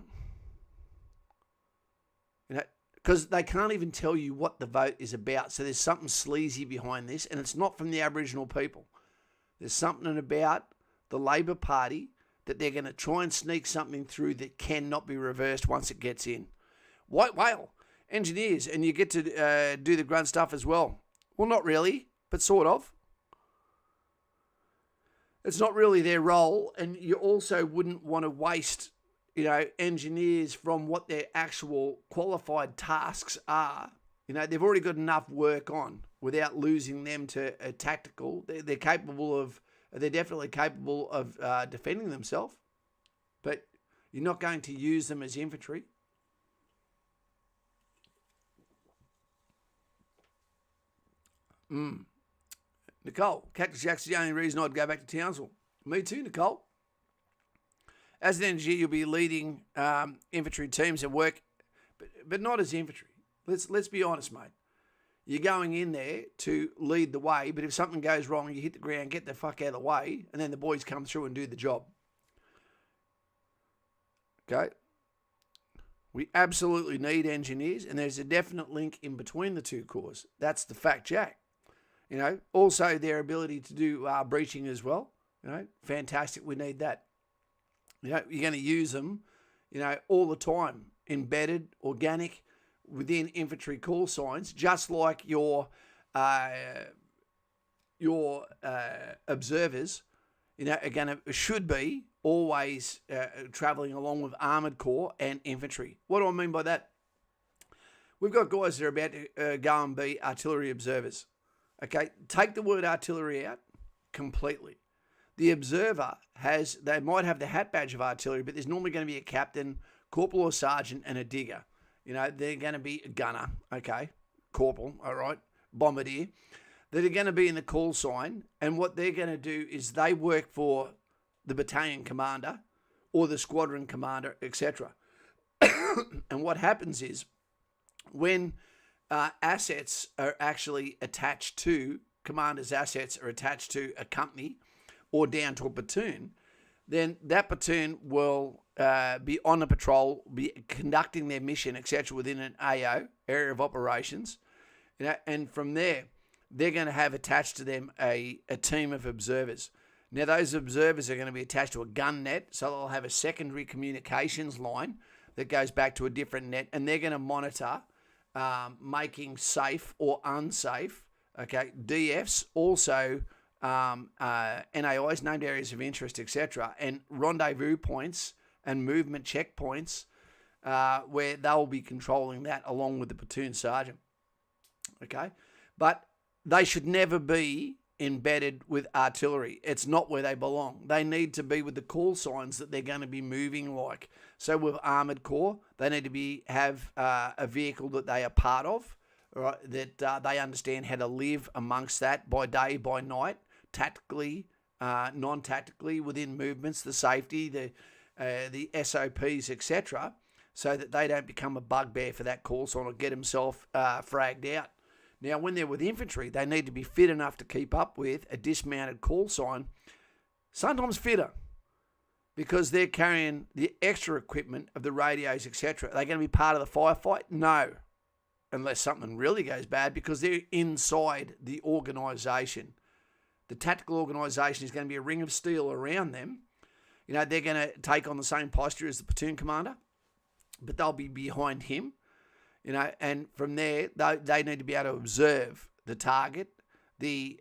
because they can't even tell you what the vote is about. So there's something sleazy behind this, and it's not from the Aboriginal people. There's something about the Labor Party that they're going to try and sneak something through that cannot be reversed once it gets in. White whale, engineers, and you get to do the grunt stuff as well. Well, not really, but sort of. It's not really their role, and you also wouldn't want to waste, engineers from what their actual qualified tasks are. They've already got enough work on without losing them to a tactical. They're definitely capable of defending themselves, but you're not going to use them as infantry. Nicole, Cactus Jack's the only reason I'd go back to Townsville. Me too, Nicole. As an engineer, you'll be leading infantry teams at work, but not as infantry. Let's be honest, mate. You're going in there to lead the way, but if something goes wrong, you hit the ground, get the fuck out of the way, and then the boys come through and do the job. Okay? We absolutely need engineers, and there's a definite link in between the two corps. That's the fact, Jack. Also their ability to do breaching as well. Fantastic. We need that. You're going to use them, all the time, embedded, organic, within infantry call signs, just like your observers, should be always travelling along with armoured corps and infantry. What do I mean by that? We've got guys that are about to go and be artillery observers. Okay, take the word artillery out completely. The observer they might have the hat badge of artillery, but there's normally going to be a captain, corporal or sergeant, and a digger. They're going to be a gunner, okay, corporal, all right, bombardier. That are going to be in the call sign, and what they're going to do is they work for the battalion commander or the squadron commander, etc. And what happens is when assets are actually attached to, commander's assets are attached to a company or down to a platoon, then that platoon will be on a patrol, be conducting their mission, etc., within an AO, area of operations. And from there, they're going to have attached to them a team of observers. Now, those observers are going to be attached to a gun net, so they'll have a secondary communications line that goes back to a different net, and they're going to monitor making safe or unsafe, okay, DFs, also NAIs, named areas of interest, etc., and rendezvous points and movement checkpoints where they'll be controlling that along with the platoon sergeant, okay? But they should never be embedded with artillery. It's not where they belong. They need to be with the call signs that they're going to be moving like. So with armoured corps, they need to have a vehicle that they are part of, right, that they understand how to live amongst that by day, by night, tactically, non-tactically, within movements, the safety, the SOPs, etc., so that they don't become a bugbear for that call sign or get themselves fragged out. Now, when they're with infantry, they need to be fit enough to keep up with a dismounted call sign, sometimes fitter, because they're carrying the extra equipment of the radios, etc. Are they going to be part of the firefight? No, unless something really goes bad, because they're inside the organisation. The tactical organisation is going to be a ring of steel around them. They're going to take on the same posture as the platoon commander, but they'll be behind him. And from there, they need to be able to observe the target, the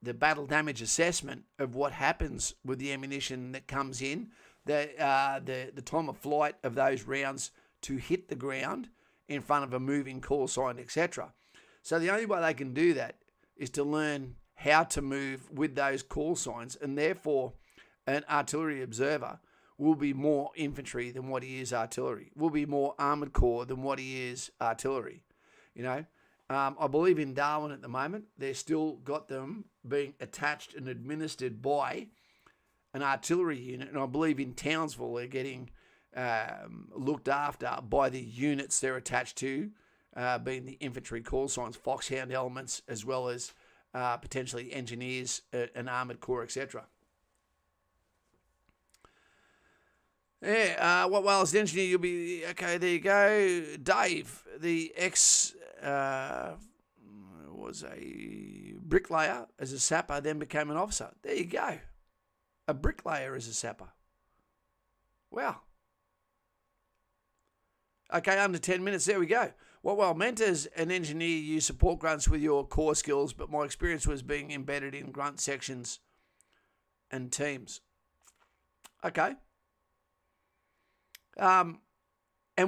battle damage assessment of what happens with the ammunition that comes in, the time of flight of those rounds to hit the ground in front of a moving call sign, etc. So the only way they can do that is to learn how to move with those call signs, and therefore an artillery observer will be more infantry than what he is artillery, will be more armoured corps than what he is artillery. I believe in Darwin at the moment, they've still got them being attached and administered by an artillery unit, and I believe in Townsville they're getting looked after by the units they're attached to, being the infantry call signs, foxhound elements, as well as potentially engineers, an armoured corps, etc. Yeah, well, as an engineer, you'll be, okay, there you go. Dave, the was a bricklayer as a sapper, then became an officer. There you go. A bricklayer as a sapper. Wow. Okay, under 10 minutes, there we go. Well, meant as an engineer, you support grunts with your core skills, but my experience was being embedded in grunt sections and teams. Okay. And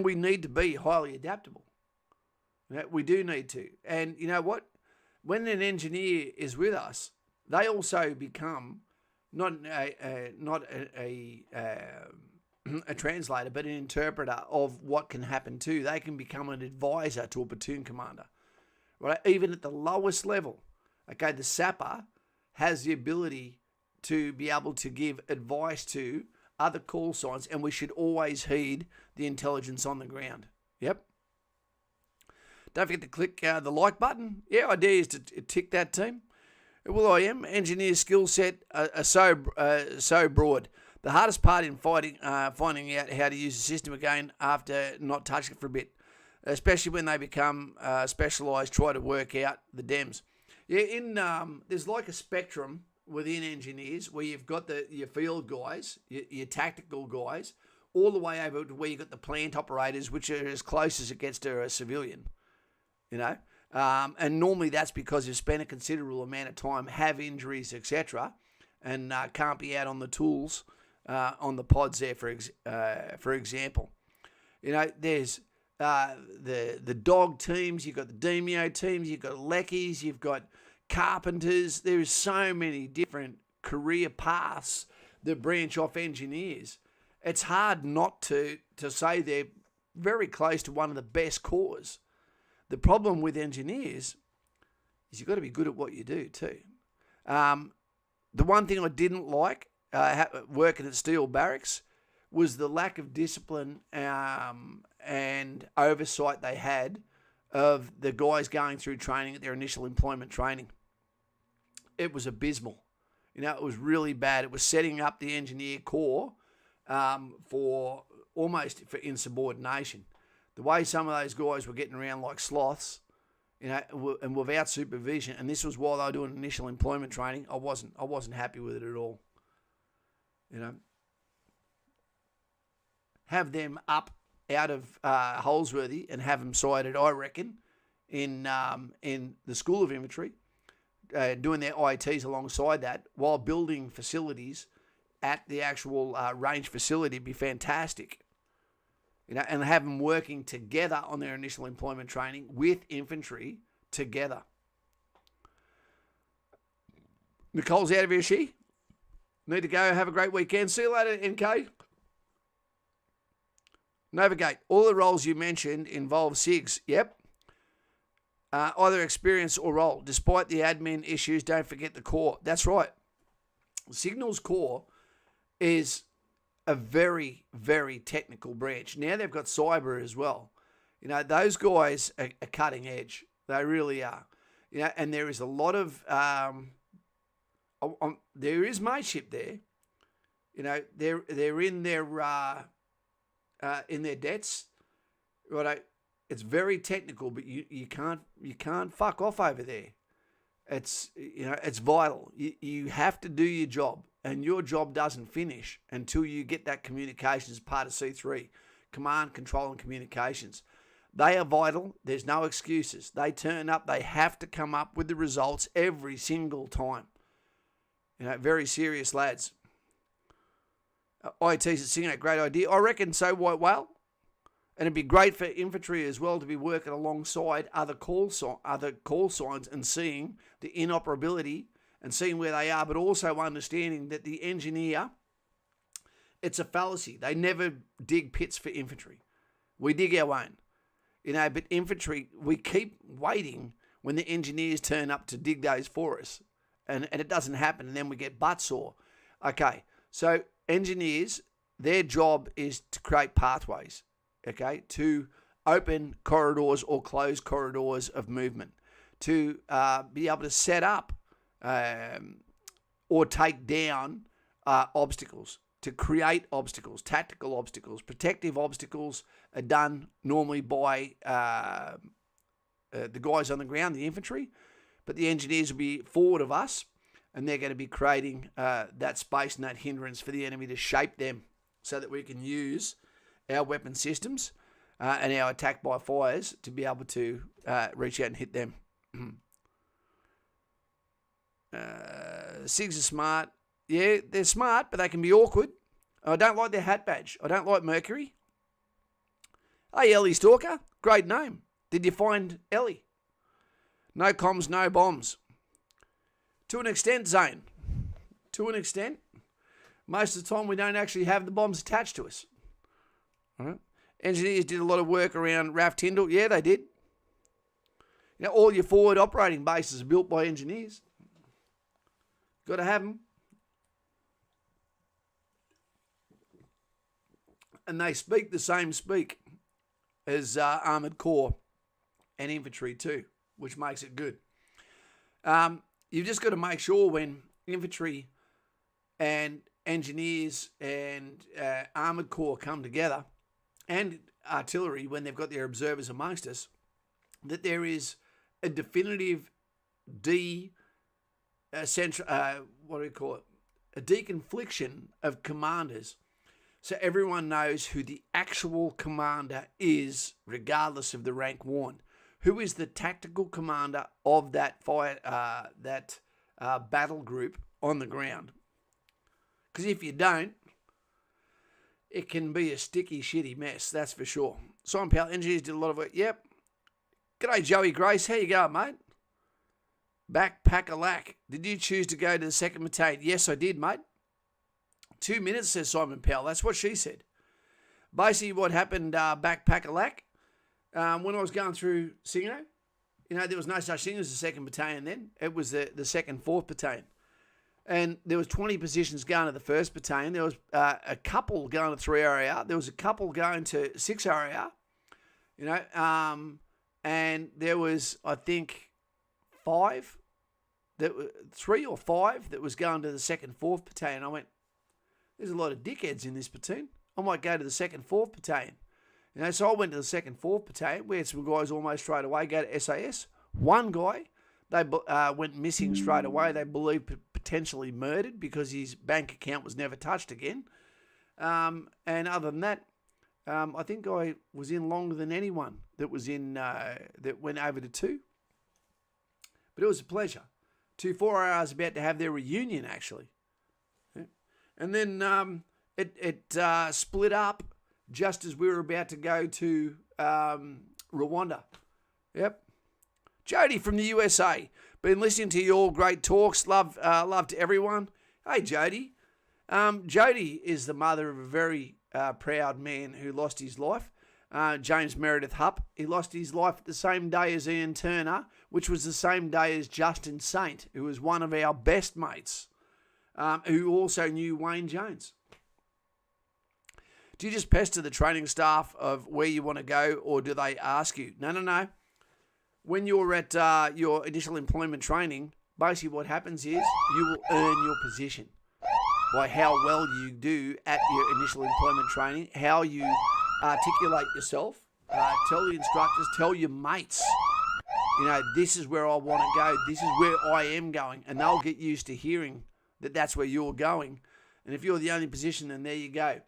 we need to be highly adaptable. We do need to. And you know what? When an engineer is with us, they also become not a translator, but an interpreter of what can happen too. They can become an advisor to a platoon commander, right? Even at the lowest level. Okay, the sapper has the ability to be able to give advice to other call signs, and we should always heed the intelligence on the ground. Yep. Don't forget to click the like button. Yeah, idea is to tick that, team. Well, I am. Engineer skill set are so broad. The hardest part in finding out how to use the system again after not touching it for a bit, especially when they become specialised, try to work out the DEMS. Yeah, there's like a spectrum within engineers where you've got your field guys, your tactical guys, all the way over to where you've got the plant operators, which are as close as it gets to a civilian, you know. And normally that's because you've spent a considerable amount of time, have injuries, etc., and can't be out on the tools, on the pods there, for example. You know, there's the dog teams, you've got the Demio teams, you've got Leckies, you've got carpenters. There's so many different career paths that branch off engineers. It's hard not to say they're very close to one of the best corps. The problem with engineers is you've got to be good at what you do too. The one thing I didn't like working at Steel Barracks was the lack of discipline and oversight they had of the guys going through training at their initial employment training. It was abysmal. You know, it was really bad. It was setting up the engineer corps for insubordination. The way some of those guys were getting around like sloths, you know, and without supervision, and this was while they were doing initial employment training, I wasn't happy with it at all. You know, have them up out of Holsworthy and have them sighted, I reckon, in the School of Infantry, doing their ITs alongside that while building facilities at the actual range facility would be fantastic. You know, and have them working together on their initial employment training with infantry together. Nicole's out of here, she? Need to go. Have a great weekend. See you later, NK. Novagate. All the roles you mentioned involve SIGs. Yep. Either experience or role. Despite the admin issues, don't forget the core. That's right. Signals core is a very, very technical branch. Now they've got cyber as well. You know, those guys are cutting edge. They really are. You know, and there is a lot of there is mateship there. You know, they're in their debts. Right. It's very technical, but you can't fuck off over there. It's vital. You have to do your job. And your job doesn't finish until you get that communications part of C3, command, control, and communications. They are vital. There's no excuses. They turn up. They have to come up with the results every single time. You know, very serious lads. ITs at Singate, great idea. I reckon so, White Whale. And it'd be great for infantry as well to be working alongside other call signs and seeing the inoperability and seeing where they are, but also understanding that the engineer, it's a fallacy. They never dig pits for infantry. We dig our own. You know, but infantry, we keep waiting when the engineers turn up to dig those for us. And it doesn't happen, and then we get butt sore. Okay, so engineers, their job is to create pathways, okay, to open corridors or close corridors of movement, to be able to set up or take down obstacles. to create obstacles, tactical obstacles. Protective obstacles are done normally by the guys on the ground, the infantry, but the engineers will be forward of us, and they're going to be creating that space and that hindrance for the enemy to shape them so that we can use our weapon systems and our attack by fires to be able to reach out and hit them. SIGs are smart. Yeah, they're smart, but they can be awkward. I don't like their hat badge. I don't like Mercury. Hey, Ellie Stalker. Great name. Did you find Ellie? No comms, no bombs. To an extent, Zane. To an extent. Most of the time, we don't actually have the bombs attached to us. All right. Engineers did a lot of work around RAF Tyndall. Yeah, they did. You know, all your forward operating bases are built by engineers. Got to have them. And they speak the same speak as Armoured Corps and Infantry too, which makes it good. You've just got to make sure when Infantry and Engineers and Armoured Corps come together, and Artillery, when they've got their observers amongst us, that there is a definitive a deconfliction of commanders, so everyone knows who the actual commander is, regardless of the rank worn. Who is the tactical commander of that battle group on the ground? Because if you don't, it can be a sticky, shitty mess, that's for sure. Simon Powell, engineers did a lot of work. Yep. G'day, Joey Grace. How you going, mate? Backpack-a-lack. Did you choose to go to the 2nd Battalion? Yes, I did, mate. 2 minutes, says Simon Powell. That's what she said. Basically, what happened, backpack-a-lack, when I was going through Singo, you know, there was no such thing as the 2nd Battalion then. It was the 2nd, 4th Battalion. And there was 20 positions going to the 1st Battalion. There was a couple going to 3 RAR. There was a couple going to 6 RAR. You know, and there was, I think, 3 or 5 that was going to the 2nd, 4th Battalion. I went, there's a lot of dickheads in this platoon. I might go to the 2nd, 4th Battalion. You know, so I went to the 2nd, 4th Battalion. We had some guys almost straight away go to SAS. One guy, they went missing straight away. They believed potentially murdered because his bank account was never touched again. And other than that, I think I was in longer than anyone that was in that went over to 2. But it was a pleasure. 2 4 hours about to have their reunion, actually. Yeah. And then it split up just as we were about to go to Rwanda. Yep. Jody from the USA. Been listening to your great talks. Love to everyone. Hey, Jody. Jody is the mother of a very proud man who lost his life. James Meredith Hupp. He lost his life the same day as Ian Turner, which was the same day as Justin Saint, who was one of our best mates, who also knew Wayne Jones. Do you just pester the training staff of where you want to go, or do they ask you? No. When you're at your initial employment training, basically what happens is you will earn your position by how well you do at your initial employment training, how you articulate yourself, tell the instructors, tell your mates, you know, this is where I want to go, this is where I am going, and they'll get used to hearing that that's where you're going. And if you're the only position, then there you go.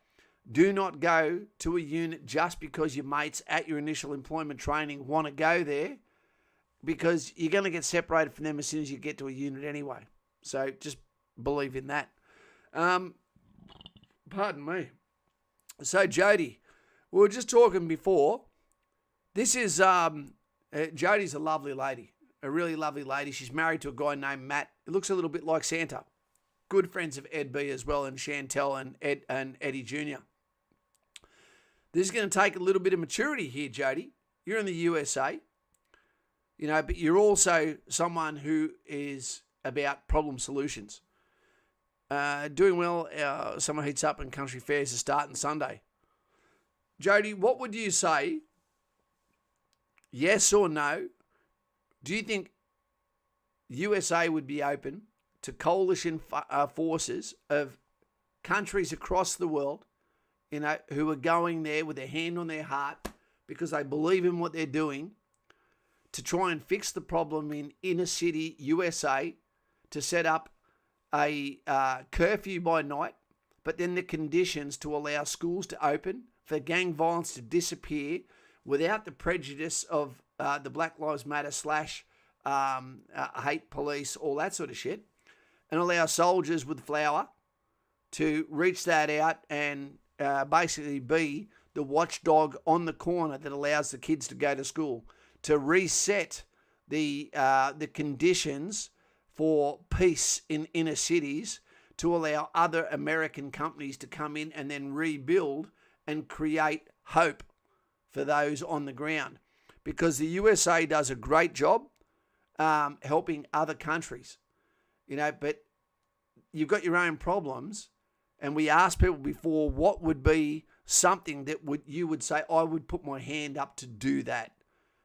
Do not go to a unit just because your mates at your initial employment training want to go there, because you're going to get separated from them as soon as you get to a unit anyway. So just believe in that. Pardon me. So Jody, we were just talking before. This is Jody's a lovely lady, a really lovely lady. She's married to a guy named Matt. It looks a little bit like Santa. Good friends of Ed B as well, and Chantel and Eddie Jr. This is going to take a little bit of maturity here, Jody. You're in the USA, you know, but you're also someone who is about problem solutions. Doing well, Summer Heats Up and Country Fairs are starting Sunday. Jody, what would you say, yes or no? Do you think USA would be open to coalition forces of countries across the world, who are going there with their hand on their heart because they believe in what they're doing to try and fix the problem in inner city USA, to set up a curfew by night, but then the conditions to allow schools to open, for gang violence to disappear without the prejudice of the Black Lives Matter / hate police, all that sort of shit, and allow soldiers with flour to reach that out and basically be the watchdog on the corner that allows the kids to go to school, to reset the conditions for peace in inner cities, to allow other American companies to come in and then rebuild and create hope for those on the ground. Because the USA does a great job helping other countries, but you've got your own problems. And we asked people before, what would be something that you would say, I would put my hand up to do that?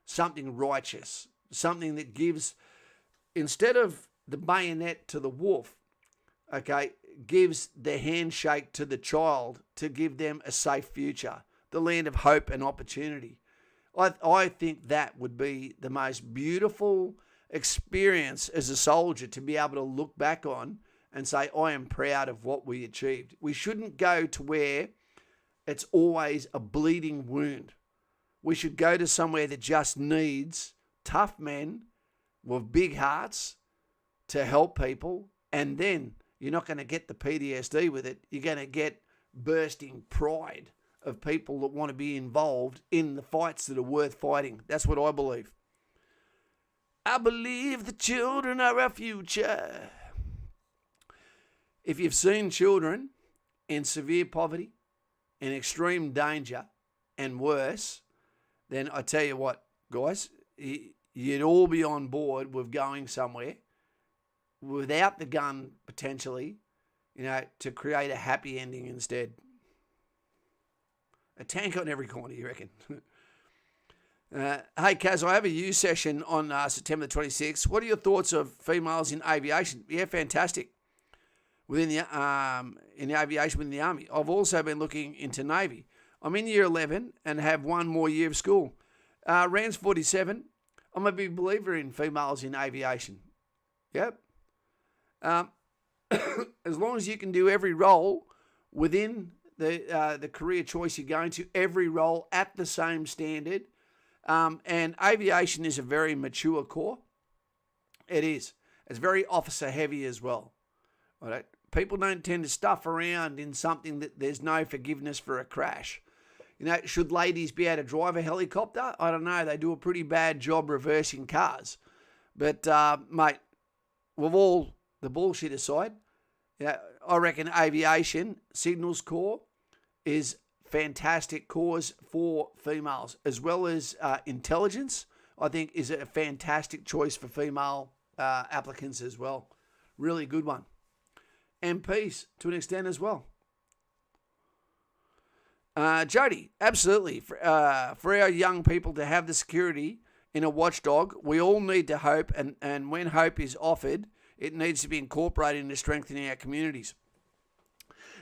Something righteous, something that gives, instead of the bayonet to the wolf, gives the handshake to the child to give them a safe future, the land of hope and opportunity. I think that would be the most beautiful experience as a soldier, to be able to look back on and say, I am proud of what we achieved. We shouldn't go to where it's always a bleeding wound. We should go to somewhere that just needs tough men with big hearts to help people, and then you're not going to get the PTSD with it. You're going to get bursting pride of people that want to be involved in the fights that are worth fighting. That's what I believe. I believe the children are our future. If you've seen children in severe poverty, in extreme danger, and worse, then I tell you what, guys, you'd all be on board with going somewhere without the gun, potentially, to create a happy ending instead. A tank on every corner, you reckon? Hey, Kaz, I have a U session on September 26th. What are your thoughts of females in aviation? Yeah, fantastic. Within the in aviation within the Army. I've also been looking into Navy. I'm in year 11 and have one more year of school. Rand's 47. I'm a big believer in females in aviation. Yep. As long as you can do every role within the career choice you're going to, every role at the same standard. And aviation is a very mature corps. It is. It's very officer heavy as well. All right. People don't tend to stuff around in something that there's no forgiveness for a crash. Should ladies be able to drive a helicopter? I don't know. They do a pretty bad job reversing cars. But, mate, with all the bullshit aside, I reckon aviation, signals corps, is fantastic cause for females, as well as intelligence. I think is a fantastic choice for female applicants as well. Really good one. And peace to an extent as well. Jody, absolutely. For our young people to have the security in a watchdog, we all need to hope, and when hope is offered, it needs to be incorporated into strengthening our communities.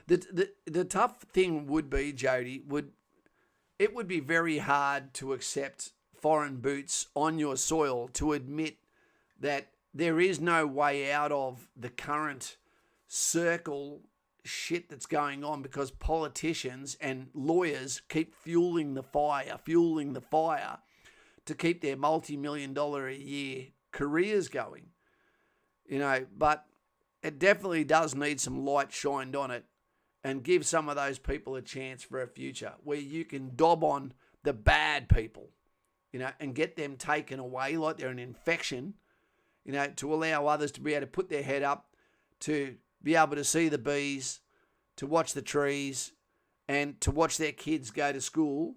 The tough thing would be, Jody, it would be very hard to accept foreign boots on your soil, to admit that there is no way out of the current circle shit that's going on, because politicians and lawyers keep fueling the fire to keep their multi-million-dollar a year careers going. But it definitely does need some light shined on it, and give some of those people a chance for a future where you can dob on the bad people, and get them taken away like they're an infection, to allow others to be able to put their head up, to be able to see the bees, to watch the trees, and to watch their kids go to school,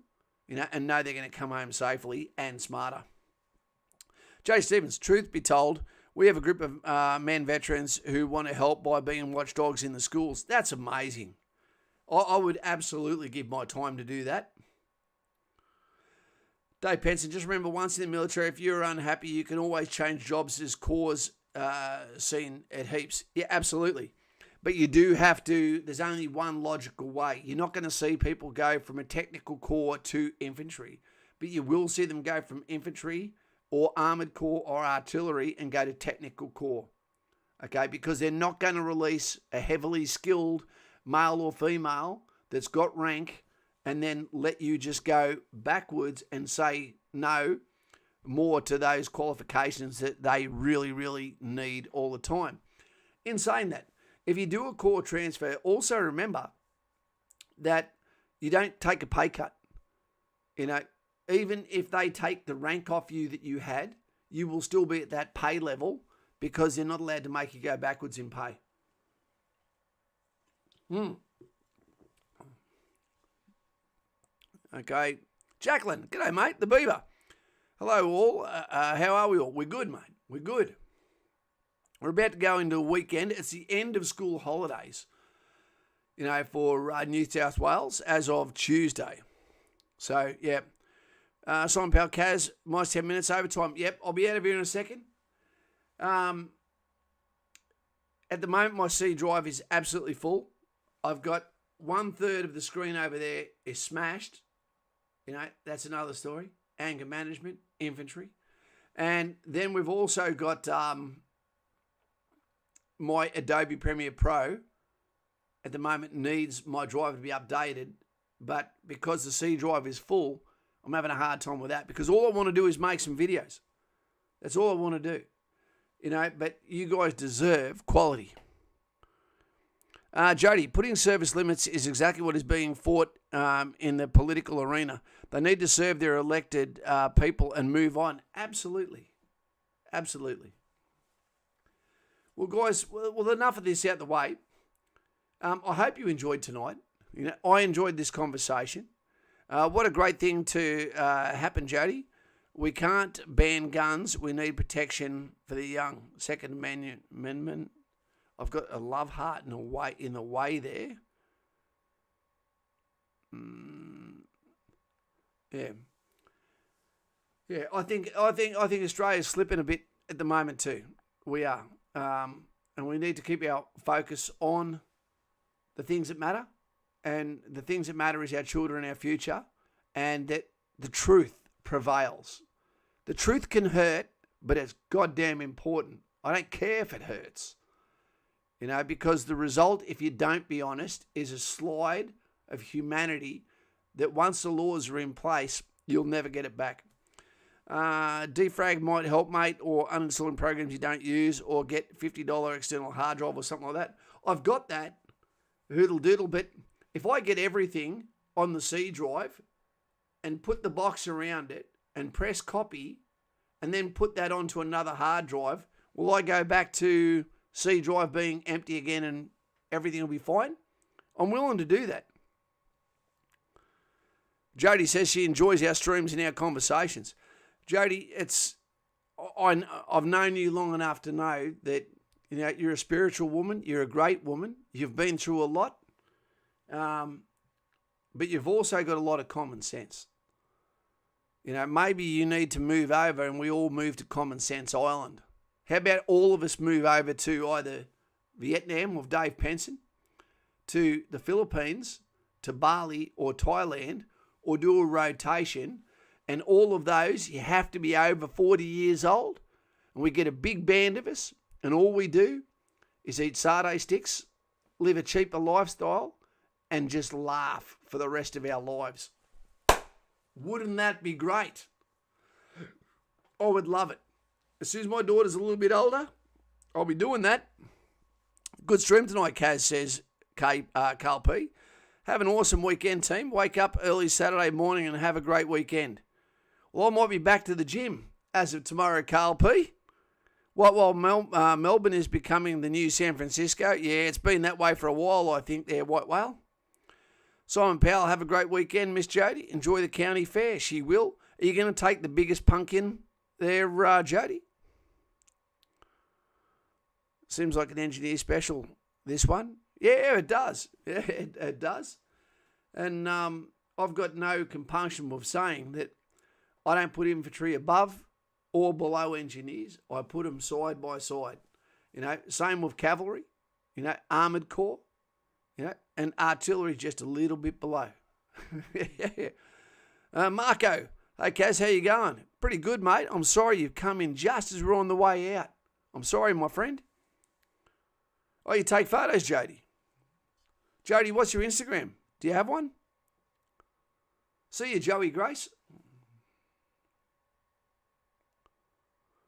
and know they're going to come home safely and smarter. Jay Stevens, truth be told, we have a group of men veterans who want to help by being watchdogs in the schools. That's amazing. I would absolutely give my time to do that. Dave Penson, just remember, once in the military, if you're unhappy, you can always change jobs. As cause seen at heaps. Yeah, absolutely. But you do have to, there's only one logical way. You're not going to see people go from a technical corps to infantry, but you will see them go from infantry or armoured corps or artillery and go to technical corps. Okay, because they're not going to release a heavily skilled male or female that's got rank and then let you just go backwards and say no more to those qualifications that they really, really need all the time. In saying that, if you do a corps transfer, also remember that you don't take a pay cut. You know, even if they take the rank off you that you had, you will still be at that pay level because they're not allowed to make you go backwards in pay. Okay. Jacqueline, g'day, mate. The Beaver. Hello, all. How are we all? We're good, mate. We're good. We're about to go into a weekend. It's the end of school holidays, you know, for New South Wales as of Tuesday. So, yeah. Simon Powell, Kaz, minus 10 minutes overtime. Yep, I'll be out of here in a second. At the moment, my C drive is absolutely full. I've got 1/3 of the screen over there is smashed. You know, that's another story. Anger management, infantry. And then we've also got my Adobe Premiere Pro at the moment needs my drive to be updated. But because the C drive is full, I'm having a hard time with that because all I want to do is make some videos. That's all I want to do. You know, but you guys deserve quality. Jody, putting service limits is exactly what is being fought in the political arena. They need to serve their elected people and move on. Absolutely. Absolutely. Well, guys, well, enough of this out the way. I hope you enjoyed tonight. You know, I enjoyed this conversation. What a great thing to happen, Jody. We can't ban guns. We need protection for the young. Second Amendment. I've got a love heart in the way there. Yeah. I think Australia's slipping a bit at the moment too. We are, and we need to keep our focus on the things that matter, and the things that matter is our children and our future, and that the truth prevails. The truth can hurt, but it's goddamn important. I don't care if it hurts. You know, because the result, if you don't be honest, is a slide of humanity that once the laws are in place, you'll never get it back. Defrag might help, mate, or uninstalling programs you don't use, or get $50 external hard drive or something like that. I've got that, hoodle doodle, but if I get everything on the C drive and put the box around it and press copy and then put that onto another hard drive, will I go back to C drive being empty again and everything will be fine? I'm willing to do that. Jody says she enjoys our streams and our conversations. Jody, I've known you long enough to know that, you know, you're a spiritual woman. You're a great woman. You've been through a lot, but you've also got a lot of common sense. You know, maybe you need to move over and we all move to Common Sense Island. How about all of us move over to either Vietnam with Dave Penson, to the Philippines, to Bali or Thailand, or do a rotation, and all of those, you have to be over 40 years old, and we get a big band of us, and all we do is eat sardine sticks, live a cheaper lifestyle, and just laugh for the rest of our lives. Wouldn't that be great? I would love it. As soon as my daughter's a little bit older, I'll be doing that. Good stream tonight, Kaz says, Carl P. Have an awesome weekend, team. Wake up early Saturday morning and have a great weekend. Well, I might be back to the gym as of tomorrow, Carl P. While Melbourne is becoming the new San Francisco, yeah, it's been that way for a while, I think, there, White Whale. Simon Powell, have a great weekend, Miss Jody. Enjoy the county fair. She will. Are you going to take the biggest pumpkin there, Jody? Seems like an engineer special, this one. Yeah, it does. Yeah, it does. And I've got no compunction with saying that I don't put infantry above or below engineers. I put them side by side. You know, same with cavalry. Armoured Corps, and artillery just a little bit below. Marco, hey Kaz, how you going? Pretty good, mate. I'm sorry you've come in just as we're on the way out. I'm sorry, my friend. Oh, you take photos, Jody. Jody, what's your Instagram? Do you have one? See you, Joey Grace.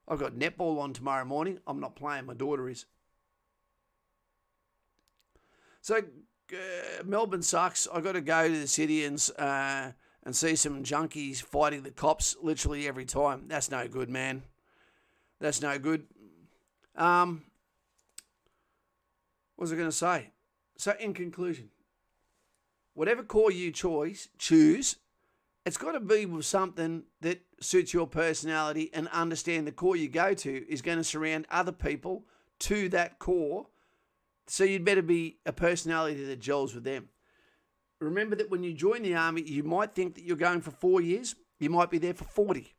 I've got netball on tomorrow morning. I'm not playing. My daughter is. So Melbourne sucks. I got to go to the city and see some junkies fighting the cops literally every time. That's no good, man. That's no good. What was I going to say? So in conclusion, whatever corps you choose, it's got to be with something that suits your personality, and understand the corps you go to is going to surround other people to that corps. So you'd better be a personality that gels with them. Remember that when you join the Army, you might think that you're going for 4 years. You might be there for 40.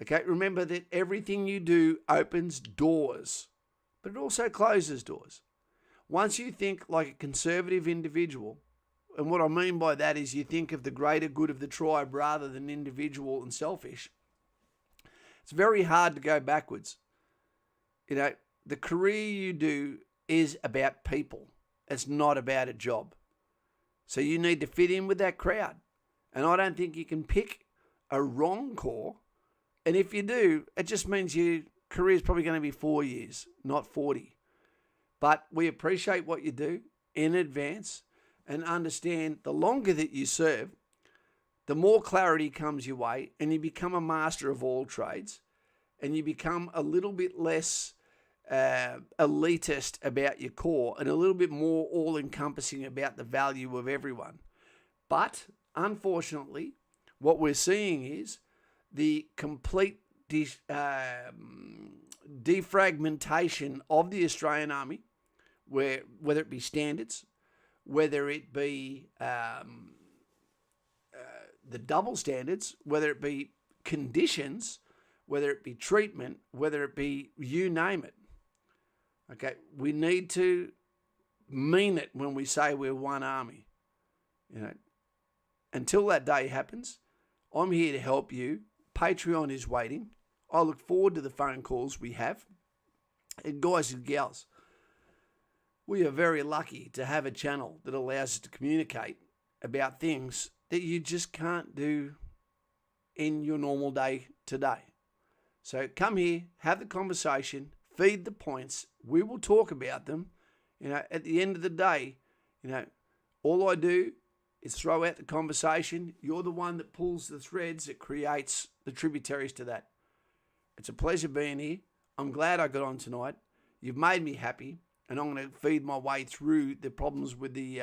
Okay, remember that everything you do opens doors, but it also closes doors. Once you think like a conservative individual, and what I mean by that is you think of the greater good of the tribe rather than individual and selfish, it's very hard to go backwards. The career you do is about people. It's not about a job. So you need to fit in with that crowd. And I don't think you can pick a wrong corps. And if you do, it just means your career is probably going to be 4 years, not 40. But we appreciate what you do in advance and understand the longer that you serve, the more clarity comes your way, and you become a master of all trades, and you become a little bit less elitist about your corps and a little bit more all-encompassing about the value of everyone. But unfortunately, what we're seeing is the complete defragmentation of the Australian Army, whether it be standards, whether it be the double standards, whether it be conditions, whether it be treatment, whether it be you name it. Okay, we need to mean it when we say we're one army. Until that day happens, I'm here to help you. Patreon is waiting. I look forward to the phone calls we have. And guys and gals, we are very lucky to have a channel that allows us to communicate about things that you just can't do in your normal day today. So come here, have the conversation, feed the points. We will talk about them. At the end of the day, all I do is throw out the conversation. You're the one that pulls the threads that creates the tributaries to that. It's a pleasure being here. I'm glad I got on tonight. You've made me happy, and I'm going to feed my way through the problems with the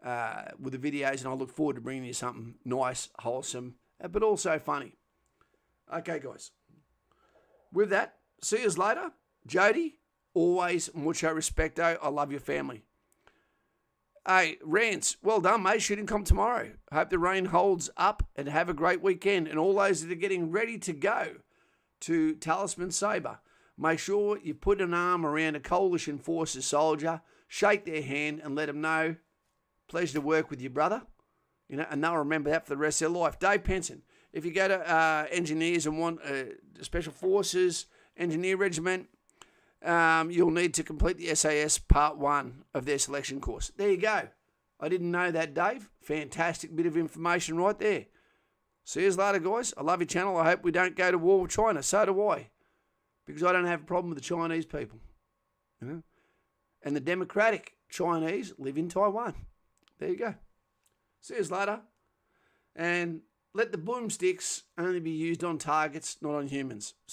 videos, and I look forward to bringing you something nice, wholesome, but also funny. Okay, guys. With that, see you later. Jody, always mucho respecto. I love your family. Hey, Rance, well done, mate. Shooting comp tomorrow. Hope the rain holds up and have a great weekend. And all those that are getting ready to go to Talisman Sabre, make sure you put an arm around a Coalition Forces soldier, shake their hand and let them know, pleasure to work with you, brother. And they'll remember that for the rest of their life. Dave Penson, if you go to engineers and want Special Forces, Engineer Regiment, you'll need to complete the SAS Part 1 of their selection course. There you go. I didn't know that, Dave. Fantastic bit of information right there. See you later, guys. I love your channel. I hope we don't go to war with China. So do I. Because I don't have a problem with the Chinese people. And the democratic Chinese live in Taiwan. There you go. See you later. And let the boomsticks only be used on targets, not on humans. See